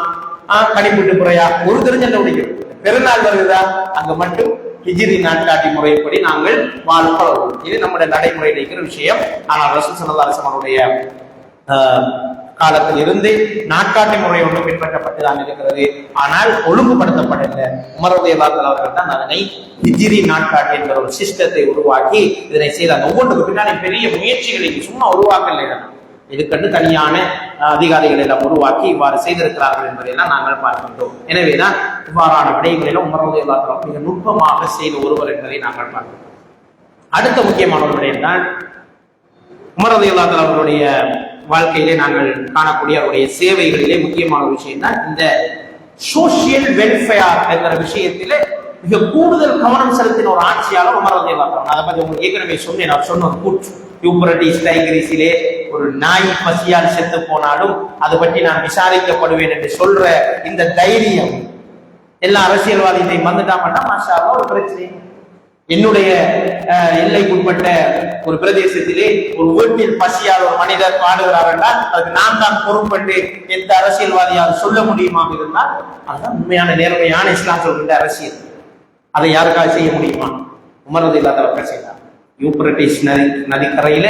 கணிப்பிட்டு முறையா ஒரு தெரிஞ்ச பிடிக்கும். பெருநாள் வருதா அங்க மட்டும் ஹிஜ்ரி நாட்காட்டி முறைப்படி நாங்கள் வாழ்ப்போம். இது நம்முடைய நடைமுறையில் இருக்கிற விஷயம். ஆனால் ரசூல் ஸல்லல்லாஹு அலைஹி வஸல்லம் காலத்தில் இருந்து நாட்காட்டி முறை ஒன்று பின்பற்றப்பட்டுதான் இருக்கிறது. ஆனால் ஒழுங்குபடுத்தப்படவில்லை. உமர் ரலியல்லாஹு அன்ஹு அவர்கள் தான் அதனை ஹிஜ்ரி நாட்காட்டி என்ற ஒரு சிஸ்டத்தை உருவாக்கி இதனை செய்தார். ஒவ்வொன்றுக்கு பின்னாடி பெரிய முயற்சிகளை சும்மா உருவாக்கலை, இதுக்கென்று தனியான அதிகாரிகள் எல்லாம் உருவாக்கி இவ்வாறு செய்திருக்கிறார்கள் என்பதையெல்லாம் நாங்கள் பார்க்கின்றோம். எனவேதான் இவ்வாறான விடயங்களிலும் உமர் ரலியல்லாஹு அன்ஹு மிக நுட்பமாக செய்த ஒருவர் என்பதை நாங்கள் பார்க்கிறோம். அடுத்த முக்கியமான ஒரு விடயம் தான் உமர் ரலியல்லாஹு அன்ஹு அவர்களுடைய வாழ்க்கையிலே நாங்கள் காணக்கூடிய அவருடைய சேவைகளிலே முக்கியமான ஒரு விஷயம் தான் இந்த சோசியல் வெல்ஃபேர் என்கிற விஷயத்திலே மிக கூடுதல் கவனம் செலுத்தின ஒரு ஆட்சியாளர் உமர் ரலியல்லாஹு அன்ஹு. அதை பற்றி உங்களுக்கு ஏற்கனவே சொன்னேன். நான் சொன்ன கூற்று யூப்ரட்டிஸ் டைகிரிஸிலே ஒரு நாய் பசியால் செத்து போனாலும் அதை பற்றி நான் விசாரிக்கப்படுவேன் என்று சொல்ற இந்த தைரியம் எல்லா அரசியல்வாதிகளையும் வந்துட்டாங்கன்னா மாஷா அல்லாஹ் ஒரு பிரச்சனை. என்னுடைய எல்லைக்குட்பட்ட ஒரு பிரதேசத்திலே ஒரு வீட்டில் பசியால் ஒரு மனிதர் வாடுகிறார் என்றால் அதுக்கு நான் தான் பொறுப்பட்டு எந்த அரசியல்வாதியால் சொல்ல முடியுமாக இருந்தால் அதுதான் உண்மையான நேர்மையான இஸ்லாம் சொல்கின்ற அரசியல். அதை யாருக்காக செய்ய முடியுமா? உமர் ரலியல்லாஹு அன்ஹு செய்தார். யூப்ரட்டிஸ் நதிக்கரையில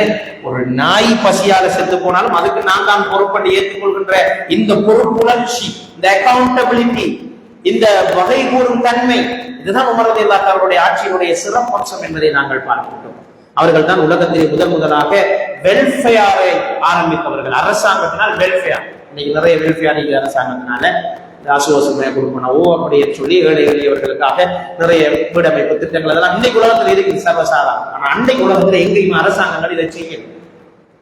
ஒரு நாய் பசியால செத்து போனாலும் அதுக்கு நான் தான் பொறுப்பட்டு ஏற்றுக்கொள்கின்ற இந்த பொறுப்புணர்ச்சி, இந்த அக்கௌண்டபிலிட்டி, இந்த வகை கூறும் தன்மை, இதுதான் உமர் ரலியல்லாஹு அன்ஹு அவருடைய ஆட்சியினுடைய சிறப்பம்சம் என்பதை நாங்கள் பார்க்கின்றோம். அவர்கள் தான் உலகத்திலே முதலாக வெல்ஃபேரை ஆரம்பித்தவர்கள். அரசாங்கத்தினால் வெல்ஃபேர், இன்னைக்கு நிறைய வெல்ஃபேர் அரசாங்கத்தினால ஆசுவாசமையை கொடுக்கணவோ அப்படின்னு சொல்லி ஏழை எளியவர்களுக்காக நிறைய வீடமைப்பு திட்டங்கள் அதெல்லாம் இன்னைக்கு உலகத்தில் இருக்குது சர்வசாதாரணம். ஆனா அன்னைக்கு உலகத்தில் எங்கேயுமே அரசாங்கங்கள் இதை செய்யணும்.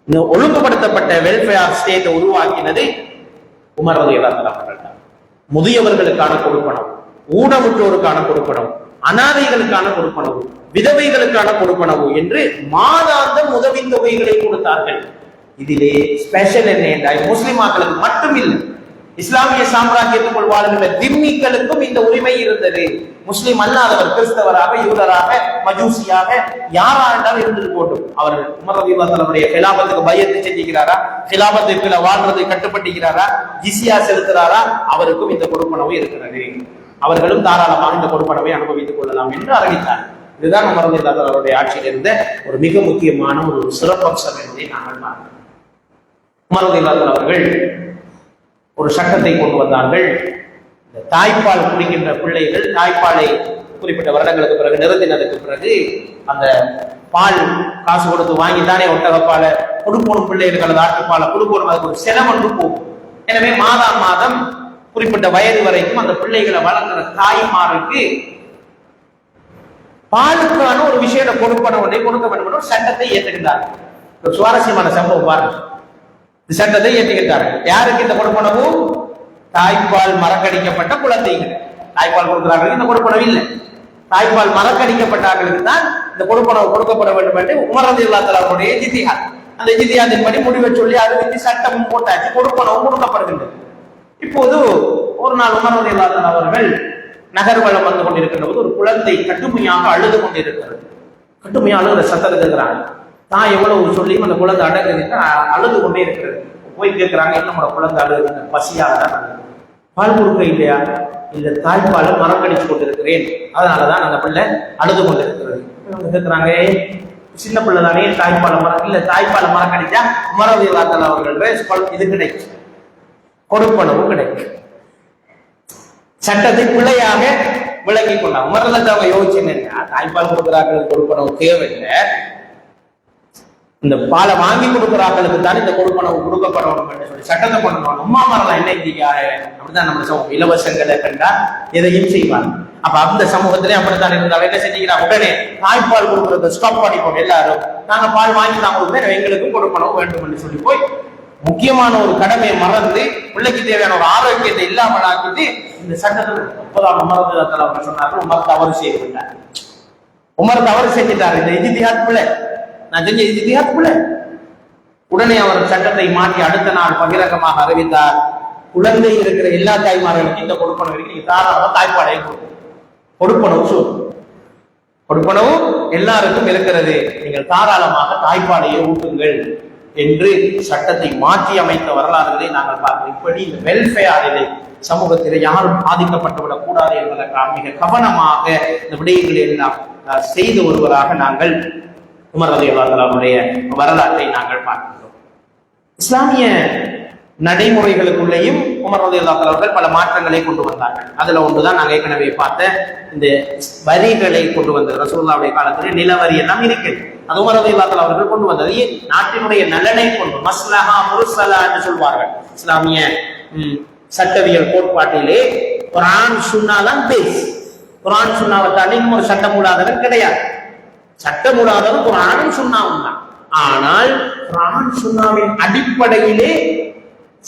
இந்த ஒழுங்குபடுத்தப்பட்ட வெல்ஃபேர் ஸ்டேட்டை உருவாக்கினது உமர் ரலியல்லாஹு அன்ஹு அவர்கள் தான். முதியவர்களுக்கான கொடுப்பனவு, ஊனமுற்றோருக்கான கொடுப்பனவு, அனாதைகளுக்கான கொடுப்பனவு, விதவைகளுக்கான கொடுப்பனவு என்று மாதாந்தம் உதவி தொகைகளை கொடுத்தார்கள். இதிலே ஸ்பெஷல் என்ன என்றால் முஸ்லிமாக்களுக்கு மட்டும் இல்லை, இஸ்லாமிய சாம்ராஜ்யத்துக்குள் வாழ்கின்ற திம்மிகளுக்கும் இந்த உரிமை இருந்தது. முஸ்லிம் அல்லாதவர் கிறிஸ்தவராக, யூதராக, மஜூசியாக யாரா இருந்தாலும் இருந்துட்டு போட்டும், அவர் உமர் ரலியல்லாஹு அன்ஹு அவருடைய கிலாபத்துக்கு பையத்து செஞ்சுக்கிறாரா, கிலாபத்துக்குள்ள வாழ்றதை கட்டுப்பட்டுகிறாரா, ஜிஸியா செலுத்துறாரா, அவருக்கும் இந்த கொடுப்பனவு இருக்கிறது. அவர்களும் தாராளமாக இந்த கொடுப்பனவை அனுபவித்துக் கொள்ளலாம் என்று அறிவித்தார். இதுதான் உமர் ரலியல்லாஹு அன்ஹு அவருடைய ஆட்சியில் இருந்த ஒரு மிக முக்கியமான ஒரு சிறப்பம்சம் என்பதை நாங்கள் பார்க்கிறோம். உமர் ரலியல்லாஹு அன்ஹு அவர்கள் ஒரு சட்டத்தை கொண்டு வந்தார்கள். இந்த தாய்ப்பால் குடிக்கின்ற பிள்ளைகள் தாய்ப்பாலை குறிப்பிட்ட வருடங்களுக்கு பிறகு நிறுத்தினதுக்கு பிறகு அந்த பால் காசு கொடுத்து வாங்கித்தானே ஒட்டகப்பாலை கொடுக்கணும், பிள்ளைகளுக்கு அல்லது ஆட்டுப்பாலை கொடுக்கணும், அதுக்கு ஒரு செலவொன்று போகும். எனவே மாதம் குறிப்பிட்ட வயது வரைக்கும் அந்த பிள்ளைகளை வளர்க்கிற தாய்மாருக்கு பாலுக்கான ஒரு விஷயத்தை கொடுப்பனவனை கொடுக்க வேண்டும் ஒரு சட்டத்தை ஏற்றுகின்றார்கள். ஒரு சுவாரஸ்யமான சம்பவம் பாருங்க. சட்டத்தை ஏற்றுகின்றார்கள். யாருக்கு இந்த கொடுப்பனவு? தாய்ப்பால் மறக்கடிக்கப்பட்ட குழந்தைகள். தாய்ப்பால் கொடுக்கிறார்கள், இந்த கொடுப்பனவு இல்லை. தாய்ப்பால் மறக்கடிக்கப்பட்டார்களுக்கு தான் இந்த கொடுப்பனவு கொடுக்கப்பட வேண்டும் என்று உமர் ரலியல்லாஹு அன்ஹு அவருடைய இஜ்திஹாத், அந்த இஜ்திஹாத்தின் படி முடிவை சொல்லி அறிவித்து சட்டமும் போட்டாச்சு, கொடுப்பனவும் கொடுக்கப்படுகின்றது. இப்போது ஒரு நாள் உமர் ரலியல்லாஹு அன்ஹு அவர்கள் நகர்வலம் வந்து கொண்டிருக்கின்ற போது ஒரு குழந்தை கடுமையாக அழுது கொண்டிருக்கிறது. கடுமையாக அழுகிற சத்தம் இருக்கிறாங்க. தான் எவ்வளவு சொல்லியும் அந்த குழந்தை அழுது கொண்டே இருக்கிறது. போய் கேட்கிறாங்க, என்னோட குழந்தை அழுது பசியாக தான் பால் கொடுக்க இல்லையா? இந்த தாய்ப்பாலை மறக்கடிச்சு கொண்டிருக்கிறேன், அதனாலதான் அந்த பிள்ளை அழுது கொண்டிருக்கிறது. கேட்கிறாங்க, சின்ன பிள்ளை தானே தாய்ப்பாலை இல்ல, தாய்ப்பாலை மறக்கடிச்சா உமர் ரலியல்லாஹு அன்ஹு அவர்கள் இது கிடைக்கும், கொடுப்பனவு கிடைக்கும். சட்டத்தை பிள்ளையாக விளங்கி கொண்டாங்க. உமர் ரலியல்லாஹு அன்ஹு யோசிச்சுங்க, தாய்ப்பால் கொடுக்கிறார்கள் கொடுப்பனவு தேவையில்லை, இந்த பாலை வாங்கி கொடுக்கிறார்களுக்கு தான் இந்த கொடுப்பனவு கொடுக்கப்படணும் என்று சொல்லி சட்டத்தை பண்ணணும். உம்மா மரலாம் என்ன அப்படிதான் நம்ம சமூகம் இலவசங்களை கண்டா எதையும் செய்வாங்க. அப்ப அந்த சமூகத்திலே அப்படித்தான் இருந்தாலும் என்ன செஞ்சுக்கிறாங்க, உடனே தாய்ப்பால் கொடுக்கறத ஸ்டாப் பண்ணிப்போம், எல்லாரும் நாங்க பால் வாங்கி தான் கொடுப்போம், எங்களுக்கும் கொடுப்பனவு வேண்டும் என்று சொல்லி போய் முக்கியமான ஒரு கடமையை மறந்து பிள்ளைக்கு தேவையான ஒரு ஆரோக்கியத்தை இல்லாமல் ஆக்கிட்டு இந்த சட்டத்தில் 30ஆம் உமர் ரலியல்லாஹு அன்ஹு சொன்னார்கள், உமர் தவறு செய்துவிட்டார். உமர் தவறு செஞ்சிட்டார். இந்த இஜ்திஹாத் பிள்ளை, நான் செஞ்ச இஜ்திஹாத் பிள்ளை. உடனே அவர் சட்டத்தை மாற்றி அடுத்த நாள் பகிரங்கமாக அறிவித்தார், குழந்தை இருக்கிற எல்லா தாய்மார்களுக்கும் இந்த கொடுப்பனவு இருக்கு, நீங்க தாராளமாக தாய்ப்பாலையும் கொடுப்பனவு கொடுப்பனவு எல்லாருக்கும் இருக்கிறது, நீங்கள் தாராளமாக தாய்ப்பாலையை ஊட்டுங்கள் என்று சட்டத்தை மாற்றி அமைத்த வரலாறுகளை நாங்கள் பார்க்கிறோம். இப்படி இந்த வெல்ஃபேரிலே சமூகத்தில் யாரும் பாதிக்கப்பட்டுவிடக் கூடாது என்பதற்காக மிக கவனமாக இந்த விடயங்களை எல்லாம் செய்த ஒருவராக நாங்கள் உமர் ரலியல்லாஹு அன்ஹு அவருடைய வரலாற்றை நாங்கள் பார்க்கிறோம். இஸ்லாமிய நடைமுறைகளுக்குள்ளேயும் உமர் ரலியல்லாஹு அன்ஹு அவர்கள் பல மாற்றங்களை கொண்டு வந்தார்கள். அதுல ஒன்றுதான் நாங்கள் ஏற்கனவே பார்த்த இந்த வரிகளை கொண்டு வந்தது. ரசூலுல்லாஹ்வுடைய காலத்தில் நிலவரி எல்லாம் இருக்கிறது, அது உமர் ரலியல்லாஹு அன்ஹு அவர்கள் கொண்டு வந்தது. நாட்டினுடைய நலனை கொண்டு மஸ்லஹா முர்சலா என்று சொல்வார்கள். இஸ்லாமிய சட்டவியல் கோட்பாட்டிலே குர்ஆன் சுன்னா தான் பேஸ். குர்ஆன் சுன்னாவை தாண்டி இன்னும் ஒரு சட்டம் கூடாதவன் கிடையாது. சட்டமூடாதது குர்ஆனும் சுன்னாவும் தான். ஆனால் குர்ஆன் சுன்னாவின் அடிப்படையிலே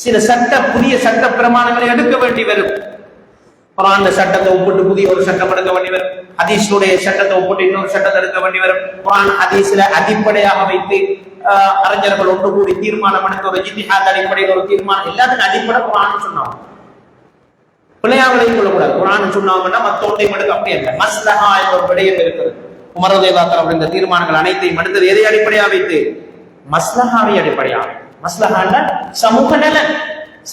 சில புதிய சட்ட பிரமாணங்களை எடுக்க வேண்டி வரும். குர்ஆன்ல சட்டத்தை ஒப்பிட்டு புதிய ஒரு சட்டம் எடுக்க வேண்டி வரும். ஹதீஸுடைய சட்டத்தை ஒப்பிட்டு இன்னொரு சட்டத்தை எடுக்க வேண்டி வரும். குர்ஆன் ஹதீஸ்ல அடிப்படையாக வைத்து அறிஞர்கள் ஒன்று கூடி தீர்மானம் எடுக்க ஒரு இஜ்திஹாத் அடிப்படையில் ஒரு தீர்மானம், எல்லாத்துக்கும் அடிப்படை குர்ஆன் சுன்னாவும். பிள்ளையாவளையும் கொள்ளக்கூடாது. குர்ஆன் சுன்னாவுன்னா மற்ற ஒன்றையும் எடுக்க அப்படி அல்ல. மஸ்லஹா என்ற ஒரு விடயம் இருக்கிறது. உமர் ரலியல்லாஹு தஆலா அப்படின்ற தீர்மானங்கள் அனைத்தையும் எடுத்தது எதை அடிப்படையாக வைத்து? மஸ்லஹாவை அடிப்படையாக. மஸ்லஹான்னா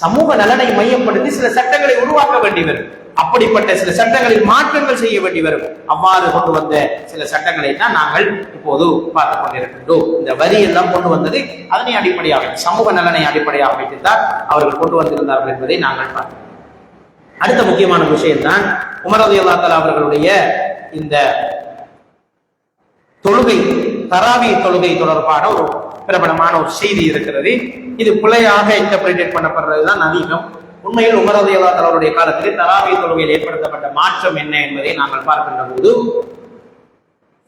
சமூக நலனை மையப்படுத்தி சில சட்டங்களை உருவாக்க வேண்டி வரும். அப்படிப்பட்ட சில சட்டங்களில் மாற்றங்கள் செய்ய வேண்டி வரும். அவ்வாறு கொண்டு வந்த சில சட்டங்களை தான் நாங்கள் இப்போது பார்த்துக் கொண்டிருக்கின்றோம். இந்த வரி எல்லாம் கொண்டு வந்தது அதனை அடிப்படையாக, சமூக நலனை அடிப்படையாக வைத்துத்தான் அவர்கள் கொண்டு வந்திருந்தார்கள் என்பதை நாங்கள் பார்த்தோம். அடுத்த முக்கியமான விஷயம் தான் உமர் ரலியல்லாஹு தஆலா அவர்களுடைய இந்த தொழுகை, தராவி தொழுகை தொடர்பான ஒரு பிரபலமான ஒரு செய்தி இருக்கிறது. இது பிழையாக இன்டர்பிரேட் பண்ணப்படுறதுதான் அதிகம். உண்மையில் உமர் ரலியல்லாஹு தஆலா அவருடைய காலத்தில் தராவி தொழுகையில் ஏற்படுத்தப்பட்ட மாற்றம் என்ன என்பதை நாங்கள் பார்க்கின்ற போது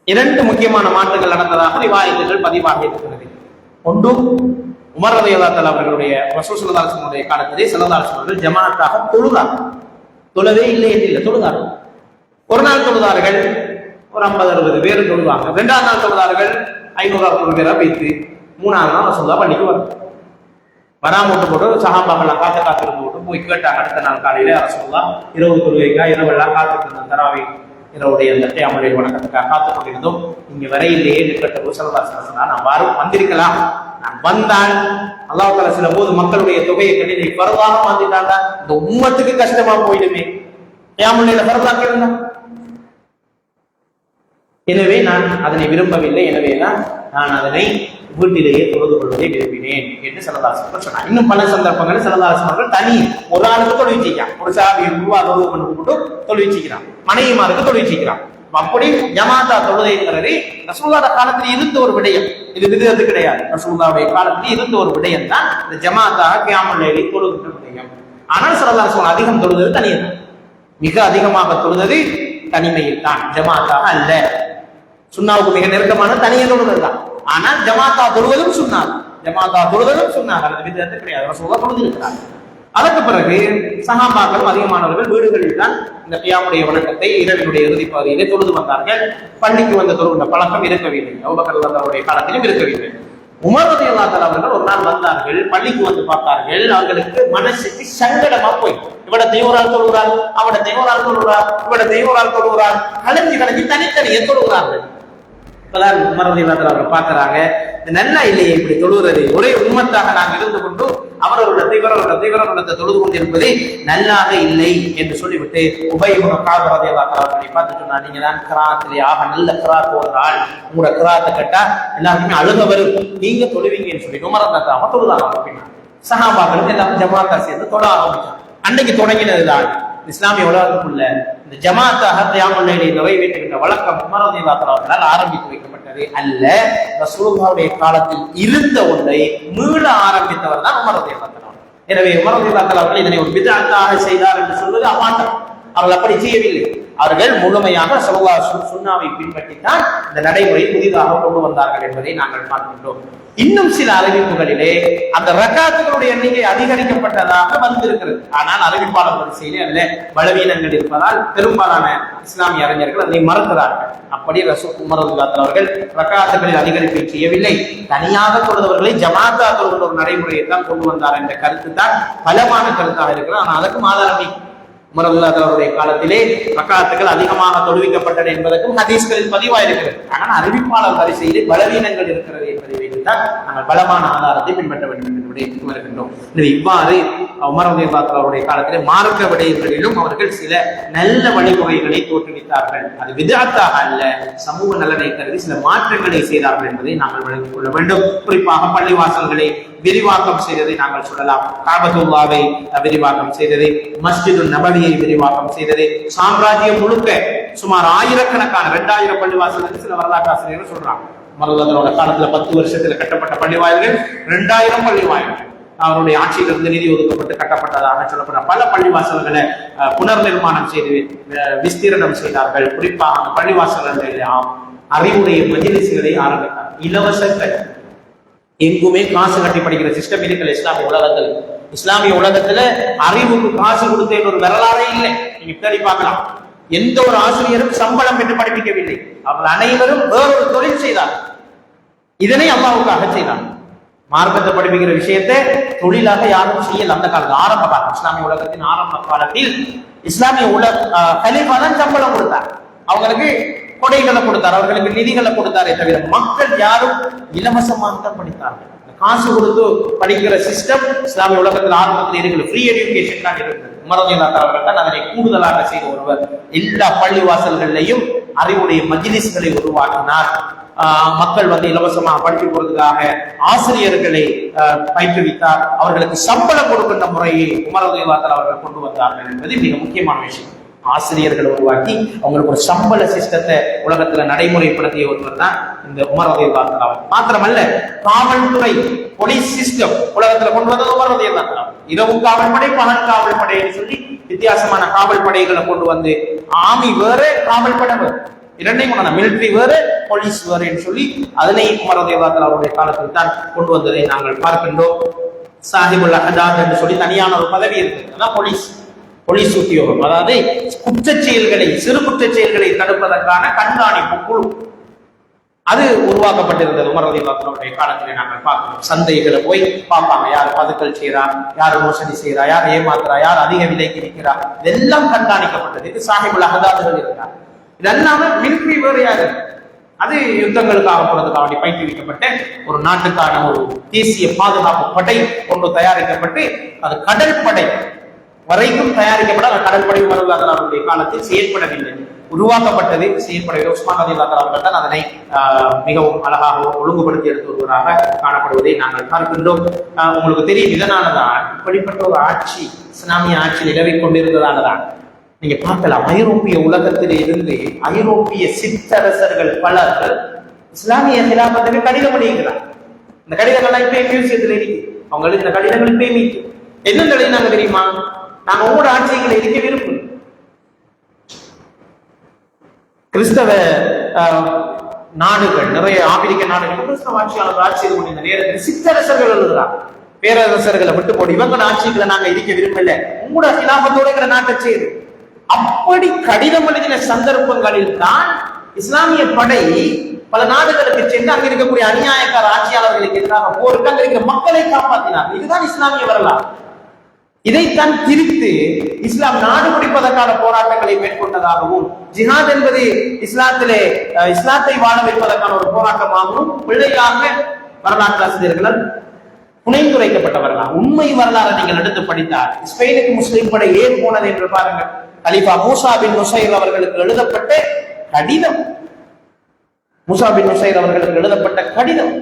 2 முக்கியமான மாற்றங்கள் நடந்ததாக ரிவாயத்துகள் பதிவாக இருக்கிறது. ஒன்று, உமர் ரலியல்லாஹு தஆலா அவர்களுடைய ரசூல் ஸல்லல்லாஹு அலைஹி வஸல்லம் காலத்திலே ஸல்லல்லாஹு அலைஹி வஸல்லம் ஜமாஅத்தாக தொழுதார்கள். தொழவே இல்லை என்று இல்லை, தொழுதார்கள். ஒரு நாள் தொழுதார்கள், ஒரு 50-60 பேர் தொழுவாங்க. 2ஆம் நாள் தொழுதார்கள், 500 பேரா வைத்து. 3ஆம் நாள் ரசூலுல்லாஹ் பள்ளிக்கு வராம போட்டு சஹாபாக்கள் காத்திருந்து போட்டு போய் கேட்டாங்க. அடுத்த நாள் காலையில ரசூலுல்லாஹ் இரவு தொழுகைக்கா இரவெல்லாம் காத்துட்டு இருந்தோம், தராவி இரவுடைய அந்த கியாமுல் வணக்கத்துக்காக காத்துக் கொண்டிருந்தோம், இங்க வரையிலேயே கேட்ட ஸல்லல்லாஹு நான் வந்திருக்கலாம், நான் வந்தான் அல்லாஹ் தஆலா சில போது மக்களுடைய தொகையை கட்டி பரவாக மாத்திட்டாங்க, இந்த உம்மத்துக்கு கஷ்டமா போயிடுமே, கியாமுல் பரவாக இருந்தா, எனவே நான் அதனை விரும்பவில்லை, எனவே நான் அதனை வீட்டிலேயே தொழுது கொள்வதை விரும்பினேன் என்று ஸல்லல்லாஹு அலைஹி வஸல்லம் சொன்னார். இன்னும் பல சந்தர்ப்பங்களில் ஸல்லல்லாஹு அலைஹி வஸல்லம் தனி ஒரு ஆளுக்கு தொழுவிச்சிக்கிறான், ஒரு சாபியை உருவாக கொண்டு தொழுவிச்சிக்கிறான், மனைவிமாருக்கு தொழுவிச்சிக்கிறான். அப்படி ஜமாத்தா தொழுகைங்கிறது ரசூலுல்லாஹ் காலத்தில் இருந்த ஒரு விடயம், இது விதத்து கிடையாது. ரசூலுல்லாஹ்வுடைய காலத்தில் இருந்த ஒரு விடயம் தான் இந்த ஜமாத்தாக கியாமுல் லைல் தொழுகின்ற விடயம். ஆனால் ஸல்லல்லாஹு அலைஹி வஸல்லம் அதிகம் தொழுவது தனியாக, மிக அதிகமாக தொழுவது தனிமையில் தான், ஜமாத்தாக அல்ல. சுன்னாவுக்கு மிக நெருக்கமான தனியாக தொழுவது தான். ஆனால் ஜமாத்தா தொழுவதும் சொன்னார், ஜமாத்தா தொழுவதும் சொன்னார், அது விதத்து கிடையாது. ரசூலுல்லாஹ் தொழுதிருக்கிறார். அதற்கு பிறகு சஹாபாக்கள் அதிகமானவர்கள் வீடுகளில் தான் இந்த கியாமுடைய வணக்கத்தை இரவினுடைய இறுதி பகுதியிலே தொழுது வந்தார்கள். பள்ளிக்கு வந்த தொழுகின்ற பழக்கம் இருக்கவில்லை, அபூபக்கர் அவருடைய காலத்திலும் இருக்கவில்லை. உமர் ரலியல்லாஹு தஆலா அவர்கள் ஒரு நாள் வந்தார்கள், பள்ளிக்கு வந்து பார்த்தார்கள். அவர்களுக்கு மனசுக்கு சங்கடமா போய், இவட தெய்வரால் தொழுகிறார், அவட தெய்வரால் தொழுகிறார், இவட தெய்வரால் தொழுகிறார், கலஞ்சி தனித்தனியே தொழுகிறார்கள். இப்பதான் உமர் ரலியல்லாஹு தஆலா அவர்கள் பார்க்கிறாங்க, நல்லா இல்லையே இப்படி தொழுகிறது, ஒரே உம்மத்தாக நாங்கள் இருந்து கொண்டு அவரோட தொழுது கொண்டிருப்பது நல்லாக இல்லை என்று சொல்லிவிட்டு உபய் இப்னு கஅப் ரலியல்லாஹு தஆலா அவர்களை பார்த்து சொன்னார், நீங்க தான் கிராத்திலே ஆக நல்ல கிராத் ஓதுறாள், உங்களோட கிராத்தை கேட்டா எல்லாருக்குமே அழுக வரும், நீங்க தொழுவீங்கன்னு சொல்லி உமர் ரலியல்லாஹு தஆலா தொழுதாங்க. அப்படின்னா சஹாபாக்களுக்கு எல்லாம் ஜமாத்தா சேர்ந்து தொழ ஆரம்பிச்சாங்க. அன்னைக்கு தொடங்கினதுதான் இஸ்லாமிய உலகத்துக்குள்ள இந்த ஜமாத்தாக கியாமுல் லைலை நிறைவேற்றுகின்ற வழக்கம் உமர் ரலியல்லாஹு தஆலா அவர்களால் ஆரம்பித்து வைக்கப்பட்டது அல்ல. ரசூலுல்லாஹ்வுடைய காலத்தில் இருந்த ஒன்றை மீள ஆரம்பித்தவர் தான் உமர் ரலியல்லாஹு தஆலா. எனவே உமர் ரலியல்லாஹு தஆலா அவர்கள் இதனை ஒரு பித்அத்தாக செய்தார் என்று சொல்வது அமாண்டம். அவர்கள் அப்படி செய்யவில்லை. அவர்கள் முழுமையாக ஸல்லல்லாஹு சுன்னாவை பின்பற்றித்தான் இந்த நடைமுறை புதிதாக கொண்டு வந்தார்கள் என்பதை நாங்கள் பார்க்கின்றோம். இன்னும் சில அறிவிப்புகளிலே அந்த ரக்காத்துகளுடைய எண்ணிக்கை அதிகரிக்கப்பட்டதாக வந்திருக்கிறது. ஆனால் அறிவிப்பாளர் வரிசையிலே அல்ல, பலவீனங்கள் இருப்பதால் பெரும்பாலான இஸ்லாமிய அறிஞர்கள் அதை மறுக்கிறார்கள். அப்படி உமர் ரலியல்லாஹு தஆலா அவர்கள் ரக்காத்துகளில் அதிகரிப்பை செய்யவில்லை, தனியாக தொழுதவர்களை ஜமாத்தா தொழுகிற ஒரு நடைமுறையை தான் கொண்டு வந்தார் என்ற கருத்து தான் பலமான கருத்தாக இருக்கிறது. ஆனால் அதற்கும் ஆதாரம் உமர் ரலியல்லாஹு தஆலா அவருடைய காலத்திலே ரக்காத்துகள் அதிகமாக தொழுவிக்கப்பட்டன என்பதற்கும் ஹதீஸ்களில் பதிவாயிருக்கிறது. ஆனால் அறிவிப்பாளர் வரிசையிலே பலவீனங்கள் இருக்கிறது என்பதை வைத்துத்தான் நாங்கள் பலமான ஆதாரத்தை பின்பற்ற வேண்டும் என்பதை வருகின்றோம். இவ்வாறு உமர் ரலியல்லாஹு தஆலா அவருடைய காலத்திலே மார்க்க விடயங்களிலும் அவர்கள் சில நல்ல வழிமுறைகளை தோற்றுவித்தார்கள். அது வித்அத்தாக அல்ல, சமூக நலனை கருதி சில மாற்றங்களை செய்தார்கள் என்பதை நாங்கள் விளங்கிக் கொள்ள வேண்டும். குறிப்பாக பள்ளிவாசல்களை விரிவாக்கம் செய்ததை நாங்கள் சொல்லலாம். காபத்துல்லாவை விரிவாக்கம் செய்தது, மஸ்ஜிது நபவியை விரிவாக்கம் செய்தது, சாம்ராஜ்யம் முழுக்க சுமார் ஆயிரக்கணக்கான 2000 பள்ளிவாசல்கள் சில வரலாற்று ஆசிரியர்கள் சொல்றாங்க. மருதத்தனோட காலத்துல 10 வருஷத்துல கட்டப்பட்ட பள்ளிவாயல்கள் 2000 பள்ளிவாயல்கள் அவருடைய ஆட்சியிலிருந்து நிதி ஒதுக்கப்பட்டு கட்டப்பட்டதாக சொல்லப்பட்ட பல பள்ளிவாசல்களை புனர் நிர்மாணம் செய்து விஸ்தீரணம் செய்தார்கள். குறிப்பாக அந்த பள்ளிவாசல்கள் அறிவுடைய மஜ்லிஸ்களை ஆரம்பித்தார். இலவச கல்வி. எங்குமே காசு கட்டி படிக்கிற சிஸ்டம் இருக்கிற இஸ்லாமிய உலகத்தில். இஸ்லாமிய உலகத்துல அறிவுக்கு காசு கொடுத்த ஒரு வரலாறே இல்லை. நீங்க தேடி பார்க்கலாம். எந்த ஒரு ஆசிரியரும் சம்பளம் பெற்று படிப்பிக்கவில்லை. அவர்கள் அனைவரும் வேறொரு தொழில் செய்தார். இதனை அல்லாஹ்வுக்காக செய்தார். மார்க்கத்தை படிப்பிக்கிற விஷயத்தை தொழிலாக யாரும் செய்யல. அந்த காலத்தில் ஆரம்ப காலம், இஸ்லாமிய உலகத்தின் ஆரம்ப காலத்தில் இஸ்லாமிய கலீஃபா தான் சம்பளம் கொடுத்தார். அவங்களுக்கு கொடைகளை கொடுத்தார், அவர்களுக்கு நிதிகளை கொடுத்தாரே தவிர மக்கள் யாரும் இலவசமாக தான் படித்தார்கள். காசு கொடுத்து படிக்கிற சிஸ்டம் இஸ்லாமிய உலகத்தில் ஆரம்பத்தில் இருக்கிற ஃப்ரீ எஜுகேஷன் தான் இருந்தது. உமர் ரலியல்லாஹு அவர்கள் தான் அதனை கூடுதலாக செய்த ஒருவர். எல்லா பள்ளி வாசல்களிலையும் அறிவுடைய மஜ்லிஸ்களை உருவாக்கினார். மக்கள் இலவசமாக படித்து போறதுக்காக ஆசிரியர்களை பயிற்றுவித்தார். அவர்களுக்கு சம்பளம் கொடுக்கின்ற முறையை உமர் ரலியல்லாஹு அவர்கள் கொண்டு வந்தார்கள் என்பது மிக முக்கியமான விஷயம். ஆசிரியர்களை உருவாக்கி அவங்களுக்கு ஒரு சம்பள சிஸ்டத்தை உலகத்துல நடைமுறைப்படுத்திய ஒருவர் தான் இந்த உமர் ரலியல்லாஹு அன்ஹு. மாத்திரமல்ல, காவல்துறை போலீஸ் சிஸ்டம் உலகத்துல கொண்டு வந்தது உமர் ரலியல்லாஹு அன்ஹு. இரவு காவல் படை, பகல் காவல் படைன்னு சொல்லி வித்தியாசமான காவல் படைகளை கொண்டு வந்து, ஆர்மி வேற காவல் படை வேற, இரண்டையும் கொண்டாங்க. மிலிட்டரி வேறு, போலீஸ் வேறுன்னு சொல்லி அதனை உமர் ரலியல்லாஹு அன்ஹு அவருடைய காலத்தில் தான் கொண்டு வந்ததை நாங்கள் பார்க்கின்றோம். சாஹிபுல் அஹதாத் என்று சொல்லி தனியான ஒரு பதவி இருக்கு. அதான் போலீஸ் உத்தியோகம். அதாவது குற்றச் செயல்களை, சிறு குற்றச் செயல்களை தடுப்பதற்கான கண்காணிப்பு குழு அது உருவாக்கப்பட்டிருந்தது உமர் ரலியல்லாஹு அன்ஹு அவருடைய காலத்திலே. நாங்கள் பார்க்கிறோம். சந்தைகளை போய் பார்ப்பாங்க, யார் பதுக்கல் செய்யறா, யார் மோசடி செய்யறா, யார் ஏமாத்துறா, யார் அதிக விலைக்கு விற்கிறா, இதெல்லாம் கண்காணிக்கப்பட்டது. இது சாஹிபுல் அஹதாத்கள் இருக்கிறார். இதெல்லாமே மிலிட்டரி வேறையாக, அது யுத்தங்களுக்காக போறதுக்காக வேண்டி பயிற்றுவிக்கப்பட்ட ஒரு நாட்டுக்கான ஒரு தேசிய பாதுகாப்பு படை கொண்டு தயாரிக்கப்பட்டு, அது கடல் படை வரைக்கும் தயாரிக்கப்பட, கடல் படை உமர் ரலியல்லாஹு அன்ஹு அவருடைய காலத்தில் செயற்படவில்லை, உருவாக்கப்பட்டது, செயற்படவில்லை. உஸ்மான் ரலியல்லாஹு அன்ஹு அவர்கள் தான் அதனை மிகவும் அழகாக ஒழுங்குபடுத்தி எடுத்து வருவதாக காணப்படுவதை நாங்கள் பார்க்கின்றோம். உங்களுக்கு தெரியும், இதனாலதான் இப்படிப்பட்ட ஒரு ஆட்சி, இஸ்லாமிய ஆட்சி நிலவிக் கொண்டிருந்ததாலதான் நீங்க பார்க்கலாம், ஐரோப்பிய உலகத்திலே இருந்து ஐரோப்பிய சிற்றரசர்கள் பலர் இஸ்லாமிய ஹிலாபத்துக்கு கடிதம் எழுதுகிறார். இந்த கடிதங்கள்லாம் இப்ப மியூசியத்தில் இருக்கு. அவங்க இந்த கடிதங்கள் இப்ப மீட்டு என்ன எழுதினாங்க தெரியுமா? நான் ஒவ்வொரு ஆட்சிகளை இருக்க விரும்பும் கிறிஸ்தவ நாடுகள், நிறைய ஆப்பிரிக்க நாடுகள் கிறிஸ்தவ ஆட்சியாளர்கள் ஆட்சி செய்து கொண்டிருந்த நேரத்தில் சிற்றரசர்கள் எழுதுகிறார், பேரரசர்களை விட்டு போட்டு இவங்க ஆட்சிகளை நாங்க இருக்க விரும்பல, உங்களோட ஹிலாபத்தோட நாட்டை செய்து. அப்படி கடிதம் எழுதின சந்தர்ப்பங்களில் தான் இஸ்லாமிய படை பல நாடுகளுக்கு சென்று அங்க இருக்கக்கூடிய அநியாயக்கார ஆட்சியாளர்களுக்கு எதிராக போருக்கு அங்க இருக்கிற மக்களை காப்பாற்றினார். இதுதான் இஸ்லாமிய வரலாறு. இதைத்தான் திரித்து இஸ்லாம் நாடு பிடிப்பதற்கான போராட்டங்களை மேற்கொண்டதாகவும், ஜிஹாத் என்பது இஸ்லாத்தை வாழ வைப்பதற்கான ஒரு போராட்டமாகவும் பிழையாக வரலாற்று ஆசிரியர்களால் புனைந்துரைக்கப்பட்ட வரலாறு. உண்மை வரலாறு நீங்கள் எடுத்து படித்தால் ஸ்பெயினுக்கு முஸ்லிம் படை ஏன் போனது என்று பாருங்கள். கலீஃபா மூசா பின் நுசைர் அவர்களுக்கு எழுதப்பட்ட கடிதம், மூசா பின் நுசைர் அவர்களுக்கு எழுதப்பட்ட கடிதம்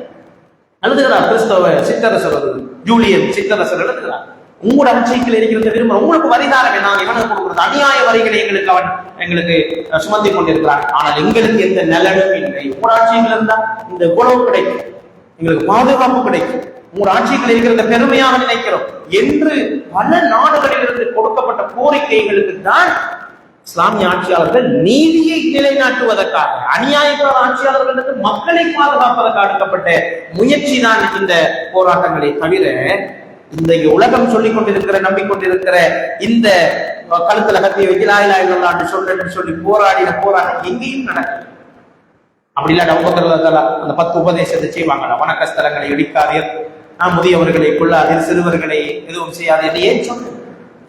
எழுதுகிறார் கிறிஸ்தவ சிற்றரசர், ஜூலியன் சிற்றரசர் எழுதுகிறார். உங்களோட ஆட்சிகள் இருக்கிறது விரும்புகிறோம், உங்களுக்கு வரிதாரம் நாங்கள் இவனுக்கு கொடுக்கிறது, அநியாய வரிகளை எங்களுக்கு சுமத்தி கொண்டிருக்கிறார், ஆனால் எங்களுக்கு எந்த நலனும் இல்லை. உங்களோட ஆட்சிகள் இருந்தால் இந்த உணவு கிடைக்கும், எங்களுக்கு பாதுகாப்பு கிடைக்கும், உங்கள் ஆட்சிகள் இருக்கிறத பெருமையாக நினைக்கிறோம் என்று பல நாடுகளில் இருந்து கொடுக்கப்பட்ட கோரிக்கைகளுக்கு தான் இஸ்லாமிய ஆட்சியாளர்கள் நீதியை நிலைநாட்டுவதற்காக, அநியாயக்கார ஆட்சியாளர்களுக்கு மக்களை பாதுகாப்பதற்காக எடுக்கப்பட்ட முயற்சி தான் இந்த போராட்டங்களை தவிர, இந்த உலகம் சொல்லிக் கொண்டிருக்கிற, நம்பிக்கொண்டிருக்கிற இந்த கழுத்துல கத்தியை வச்சு லா இலாஹ இல்லல்லாஹ் சொல்றேன்னு சொல்லி போராடின போராட்டம் எங்கேயும் நடக்கும். அப்படி இல்லாட்ட அவங்க அந்த 10 உபதேசத்தை செய்வாங்க, வணக்கஸ்தலங்களை இடிக்காதீர், முதியவர்களை கொள்ளாதீர், சிறுவர்களை எதுவும் செய்யாதீர். ஏன் சொல்றேன்?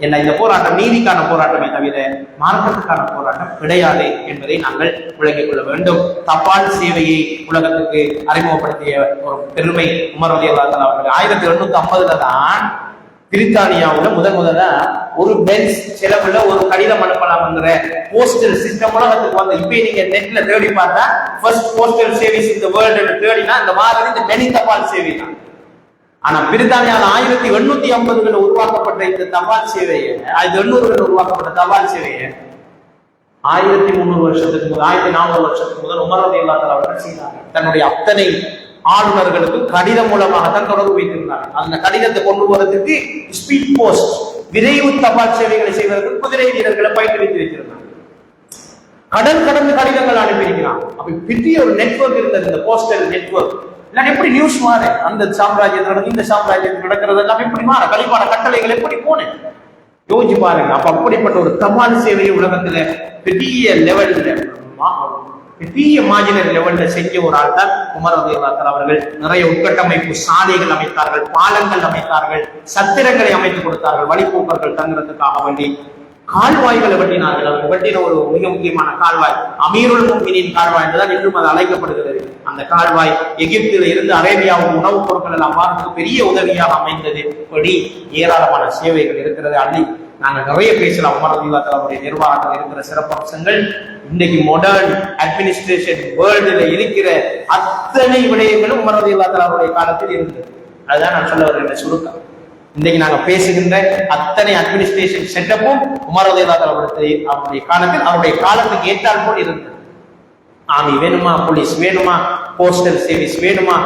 என்ன, இந்த போராட்டம் நீதிக்கான போராட்டமே தவிர மார்க்கத்துக்கான போராட்டம் கிடையாது என்பதை நாங்கள் விளங்கிக் கொள்ள வேண்டும். தபால் சேவையை உலகத்துக்கு அறிமுகப்படுத்திய ஒரு பெருமை உமர் ரலியல்லாஹு அன்ஹு அவர்கள். 1850 தான் பிரித்தானியாவுல முதல்ல ஒரு பென்ஸ் செலவுல ஒரு கடிதம் அனுப்பலாம்ங்கிற போஸ்டல் சிஸ்டம் உலகத்துக்கு வந்து. இப்ப நீங்க நெட்ல தேடி பார்த்தா first postal service in the world தேடினா இந்த மாதிரி இந்த பெனி தபால் சேவை தான். ஆனா பிரித்தானியாவில் 1850 உருவாக்கப்பட்ட இந்த தபால் சேவையை, 1800 உருவாக்கப்பட்ட தபால் சேவையை 1300 வருஷத்துக்கு முதல், 1400 வருஷத்துக்கு முதல் உமர் ரலியல்லாஹு அன்ஹு அவர்கள் செய்தார்கள். தன்னுடைய அத்தனை ஆளுநர்களுக்கு கடிதம் மூலமாகத்தான் தொடர்பு வைத்திருந்தார்கள். அந்த கடிதத்தை கொண்டு வருவதற்கு ஸ்பீட் போஸ்ட், விரைவு தபால் சேவைகளை செய்வதற்கு குதிரை வீரர்களை பயிற்றுவித்து வைத்திருந்தாங்க. கடல் கடந்து கடிதங்கள் அனுப்பியிருக்கிறான். அப்ப பெரிய ஒரு நெட்வொர்க் இருந்தது, இந்த போஸ்டல் நெட்வொர்க். இல்லாட்டி எப்படி நியூஸ் மாற, அந்த சாம்ராஜ்யத்தில் நடந்து இந்த சாம்ராஜ்யத்தில் நடக்கிறது எல்லாம் எப்படி மாற, கலிப்பான கட்டளைகள் எப்படி போனேன் யோசிச்சு பாருங்க. அப்ப அப்படிப்பட்ட ஒரு தபால் சேவையை உலகத்துல பெரிய லெவல்ல, பெரிய மார்ஜினல் லெவல்ல செஞ்ச ஒரு ஆள் தான் உமர் ரலியல்லாஹு தஆலா அவர்கள். நிறைய உட்கட்டமைப்பு சாலைகள் அமைத்தார்கள், பாலங்கள் அமைத்தார்கள், சத்திரங்களை அமைத்துக் கொடுத்தார்கள், வழிபோக்கர்கள் தங்குறதுக்காக வேண்டி கால்வாய்களை வெட்டினார்கள். அவர் வெட்டின ஒரு மிக முக்கியமான கால்வாய் அமீருல் முஃமினீன் கால்வாய் என்றுதான் இன்றும் அது அழைக்கப்படுகிறது. அந்த கால்வாய் எகிப்தில இருந்து அரேபியாவுக்கு உணவுப் பொருட்கள் எல்லாம் வாரத்துக்கு பெரிய உதவியாக அமைந்தது. இப்படி ஏராளமான சேவைகள் இருக்கிறது. அள்ளி நாங்கள் நிறைய பேசலாம். உமர் ரலியல்லாஹு தஆலா அவருடைய நிர்வாகத்தில் இருக்கிற சிறப்பம்சங்கள், இன்றைக்கு மாடர்ன் அட்மினிஸ்ட்ரேஷன் வேர்ல்டுல இருக்கிற அத்தனை விடயங்களும் உமர் ரலியல்லாஹு தஆலா அவருடைய காலத்தில் இருந்தது. அதுதான் நான் சொல்ல வருகிற சுருக்கம். இன்றைக்கு நாங்க பேசுகின்ற அத்தனை அட்மினிஸ்ட்ரேஷன் செட்டப்பும் உமர் ரலியல்லாஹு தஆலா அவருடைய காலத்தில், அவருடைய காலத்துக்கு ஏற்றால் போல் இருந்தது. ஆர்மி வேணுமா, போலீஸ் வேணுமா, போஸ்டல் சர்வீஸ் வேணுமா,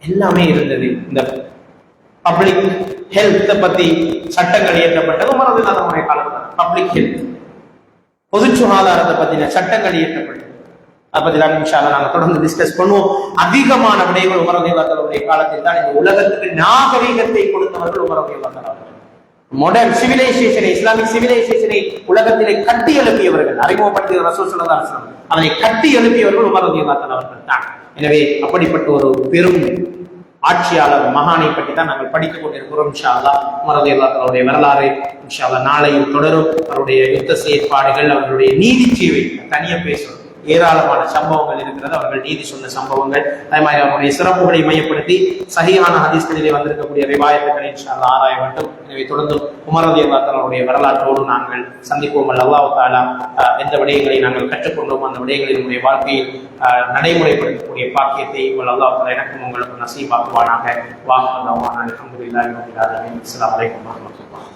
எல்லாமே இருந்தது. இந்த பப்ளிக் ஹெல்த் பத்தி சட்டங்கள் இயற்றப்பட்டது உமர் ரலியல்லாஹு அவருடைய காலத்தில். பப்ளிக் ஹெல்த், பொது சுகாதாரத்தை பத்தின சட்டங்கள் இயற்றப்பட்டது. அதை பத்தி தான் இன்ஷா அல்லாஹ் நாங்க தொடர்ந்து டிஸ்கஸ் பண்ணுவோம். அதிகமான விடயங்கள் உமர் ரலியல்லாஹு அவருடைய காலத்தில் தான் இந்த உலகத்துக்கு நாகரீகத்தை கொடுத்தவர்கள் உமர் ரலியல்லாஹு அவர்கள். மாடர்ன் சிவிலைசேஷனை, இஸ்லாமிக் சிவிலைசேஷனை உலகத்திலே கட்டி எழுப்பியவர்கள், அறிமுகப்படுத்திய ரசூல் ஸல்லல்லாஹு அலைஹி வஸல்லம் அதனை கட்டி எழுப்பியவர்கள் உமர் ரலியல்லாஹு அவர்கள் தான். எனவே அப்படிப்பட்ட ஒரு பெரும் ஆட்சியாளர் மகானை பற்றி தான் நாங்கள் படித்துக் கொண்டிருக்கிறோம். இன்ஷா அல்லாஹ் உமர் ரலியல்லாஹு அவருடைய வரலாறு இன்ஷா அல்லாஹ் நாளையும் தொடரும். அவருடைய யுத்த செயற்பாடுகள், அவருடைய நீதி சேவை தனியாக பேசுவோம். ஏராளமான சம்பவங்கள் இருக்கிறது, அவர்கள் நீதி சொன்ன சம்பவங்கள். அதே மாதிரி அவருடைய சிறப்புகளை மையப்படுத்தி சஹீஹான ஹதீஸ்களிலே வந்திருக்கக்கூடிய ரிவாயத்துகளை இன்ஷா அல்லாஹ் ஆராய வேண்டும். எனவே தொடர்ந்து உமர் ரலியல்லாஹு அவருடைய வரலாற்றோடு நாங்கள் சந்திப்போம். அல்லாஹ் தஆலா எந்த விடயங்களை நாங்கள் கற்றுக்கொண்டோம் அந்த விடயங்களை நம்முடைய வாழ்க்கையில் நடைமுறைப்படுத்தக்கூடிய பாக்கியத்தை அல்லாஹ் தஆலா எனக்கும் உங்களுக்கு நசீபாக்குவானாக. வாஹ் அல்லாஹ் அல்ஹம்துலில்லாஹி ரப்பில் ஆலமீன். அஸ்ஸலாமு அலைக்கும் வரஹ்மத்துல்லாஹ்.